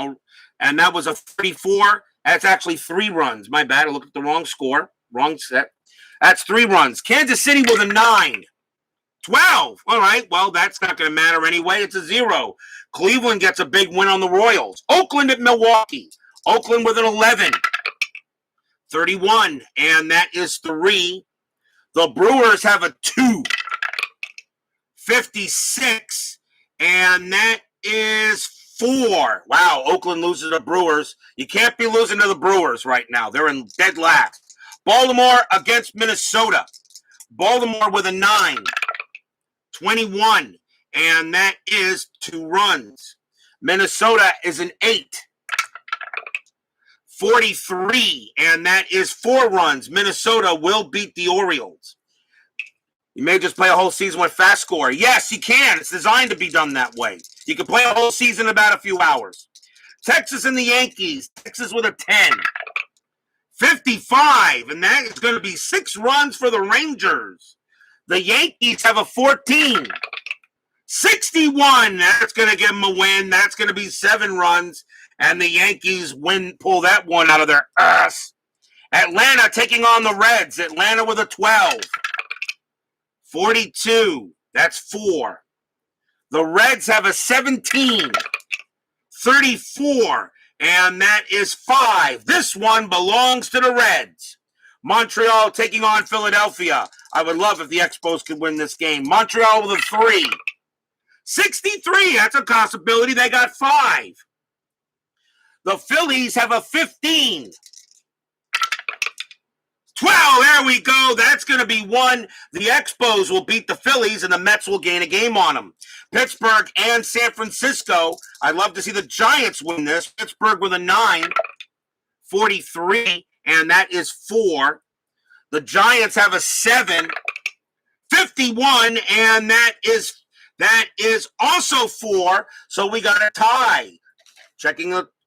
and that was a 34. That's actually 3 runs. My bad. I looked at the wrong score. Wrong set. That's 3 runs. Kansas City with a 9. 12. All right. Well, that's not going to matter anyway. It's a 0. Cleveland gets a big win on the Royals. Oakland at Milwaukee. Oakland with an 11. 31, and that is 3. The Brewers have a 2. 56, and that is 4. Wow, Oakland loses to the Brewers. You can't be losing to the Brewers right now. They're in dead last. Baltimore against Minnesota. Baltimore with a 9. 21, and that is 2 runs. Minnesota is an 8. 43, and that is 4 runs. Minnesota will beat the Orioles. You may just play a whole season with FastScore. Yes, you can. It's designed to be done that way. You can play a whole season in about a few hours. Texas and the Yankees. Texas with a 10. 55, and that is going to be 6 runs for the Rangers. The Yankees have a 14. 61, that's going to give them a win. That's going to be 7 runs, and the Yankees pull that one out of their ass. Atlanta taking on the Reds. Atlanta with a 12. 42, that's 4. The Reds have a 17. 34, and that is 5. This one belongs to the Reds. Montreal taking on Philadelphia. I would love if the Expos could win this game. Montreal with a 3. 63, that's a possibility. They got 5. The Phillies have a 15. 12, there we go. That's going to be 1. The Expos will beat the Phillies, and the Mets will gain a game on them. Pittsburgh and San Francisco. I'd love to see the Giants win this. Pittsburgh with a 9. 43, and that is 4. The Giants have a 7. 51, and that is also 4. So we got a tie.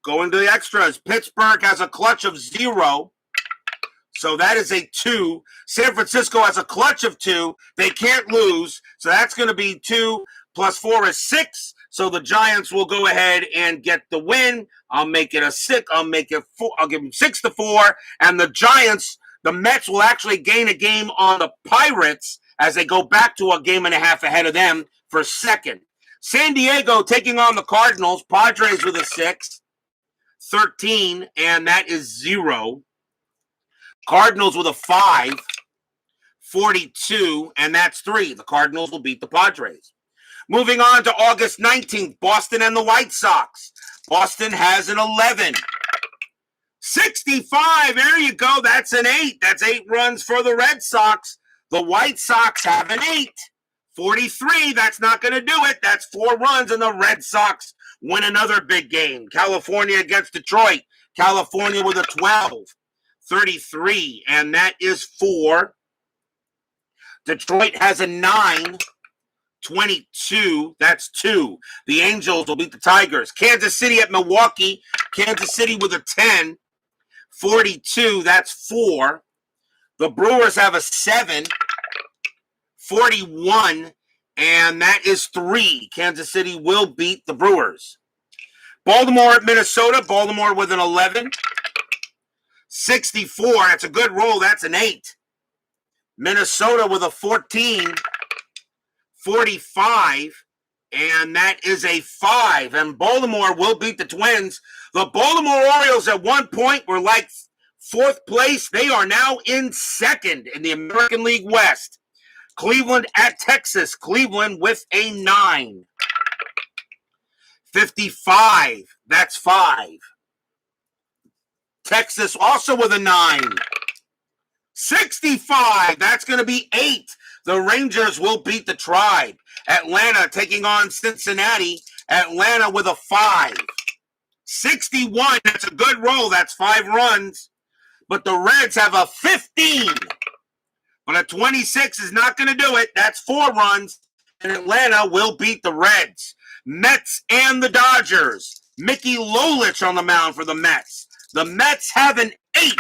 Going to the extras. Pittsburgh has a clutch of 0. So that is a 2. San Francisco has a clutch of 2. They can't lose. So that's going to be 2 plus 4 is 6. So the Giants will go ahead and get the win. I'll make it a 6. I'll make it 4. I'll give them 6-4. And the Mets will actually gain a game on the Pirates as they go back to a game and a half ahead of them for second. San Diego taking on the Cardinals. Padres with a 6. 13, and that is 0. Cardinals with a 5. 42, and that's 3. The Cardinals will beat the Padres. Moving on to August 19th, Boston and the White Sox. Boston has an 11. 65, there you go. That's an 8. That's 8 runs for the Red Sox. The White Sox have an 8. 43, that's not going to do it. That's 4 runs, and the Red Sox win another big game. California against Detroit. California with a 12. 33, and that is 4. Detroit has a 9. 22, that's 2. The Angels will beat the Tigers. Kansas City at Milwaukee. Kansas City with a 10. 42, that's 4. The Brewers have a 7. 41, and that is 3. Kansas City will beat the Brewers. Baltimore at Minnesota. Baltimore with an 11. 64, that's a good roll. That's an 8. Minnesota with a 14. 45, and that is a 5. And Baltimore will beat the Twins. The Baltimore Orioles at one point were like 4th place. They are now in 2nd in the American League West. Cleveland at Texas. Cleveland with a 9. 55, that's 5. Texas also with a 9. 65. That's going to be 8. The Rangers will beat the Tribe. Atlanta taking on Cincinnati. Atlanta with a 5. 61. That's a good roll. That's 5 runs. But the Reds have a 15. But a 26 is not going to do it. That's 4 runs. And Atlanta will beat the Reds. Mets and the Dodgers. Mickey Lolich on the mound for the Mets. The Mets have an 8.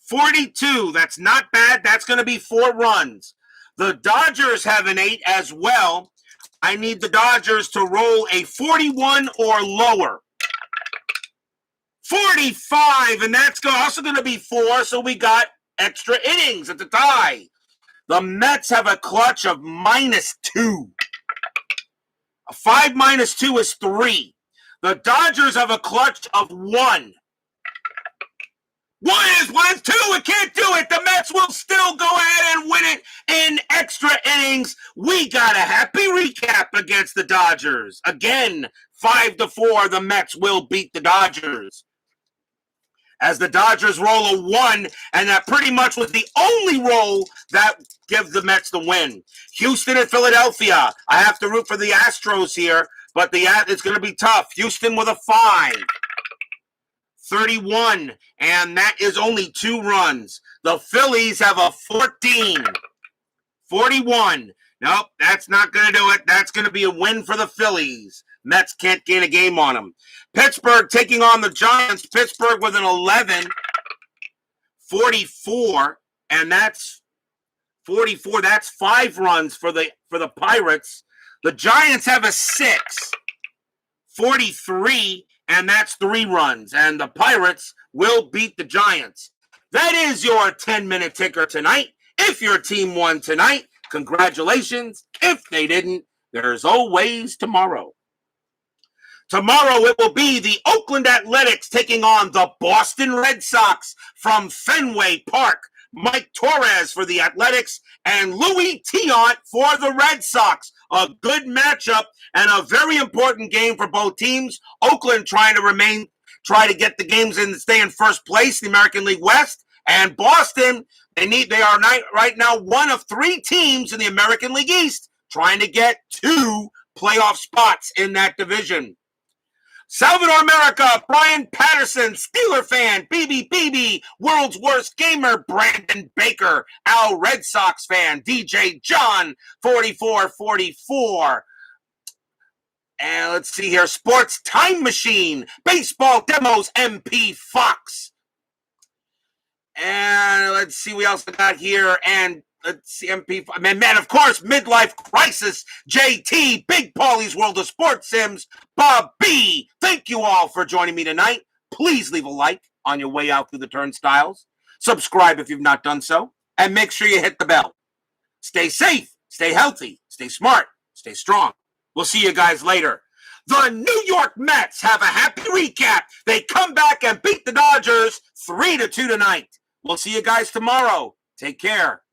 42. That's not bad. That's going to be 4 runs. The Dodgers have an 8 as well. I need the Dodgers to roll a 41 or lower. 45, and that's also going to be 4, so we got extra innings at the tie. The Mets have a clutch of -2. A 5 minus 2 is 3. The Dodgers have a clutch of 1. 1 is 2. It can't do it. The Mets will still go ahead and win it in extra innings. We got a happy recap against the Dodgers. Again, 5-4, the Mets will beat the Dodgers. As the Dodgers roll a 1, and that pretty much was the only roll that gives the Mets the win. Houston and Philadelphia. I have to root for the Astros here, but it's going to be tough. Houston with a 5. 31, and that is only 2 runs. The Phillies have a 14. 41. Nope, that's not going to do it. That's going to be a win for the Phillies. Mets can't gain a game on them. Pittsburgh taking on the Giants. Pittsburgh with an 11. 44, and that's 44. That's 5 runs for the Pirates. The Giants have a 6. 43, and that's 3 runs. And the Pirates will beat the Giants. That is your 10-minute ticker tonight. If your team won tonight, congratulations. If they didn't, there's always tomorrow. Tomorrow it will be the Oakland Athletics taking on the Boston Red Sox from Fenway Park. Mike Torres for the Athletics and Louis Tiant for the Red Sox. A good matchup and a very important game for both teams. Oakland trying to get the games in and stay in first place, the American League West. And Boston, they are right now one of 3 teams in the American League East trying to get 2 playoff spots in that division. Salvador America, Brian Patterson, Steeler fan, BB, World's Worst Gamer, Brandon Baker, Al Red Sox fan, DJ John, 4444. And let's see here, Sports Time Machine, Baseball Demos, MP Fox. And let's see what else I got here. And let's see, MP, man, of course, Midlife Crisis, JT, Big Paulie's World of Sports Sims, Bob B. Thank you all for joining me tonight. Please leave a like on your way out through the turnstiles. Subscribe if you've not done so. And make sure you hit the bell. Stay safe, stay healthy, stay smart, stay strong. We'll see you guys later. The New York Mets have a happy recap. They come back and beat the Dodgers 3-2 tonight. We'll see you guys tomorrow. Take care.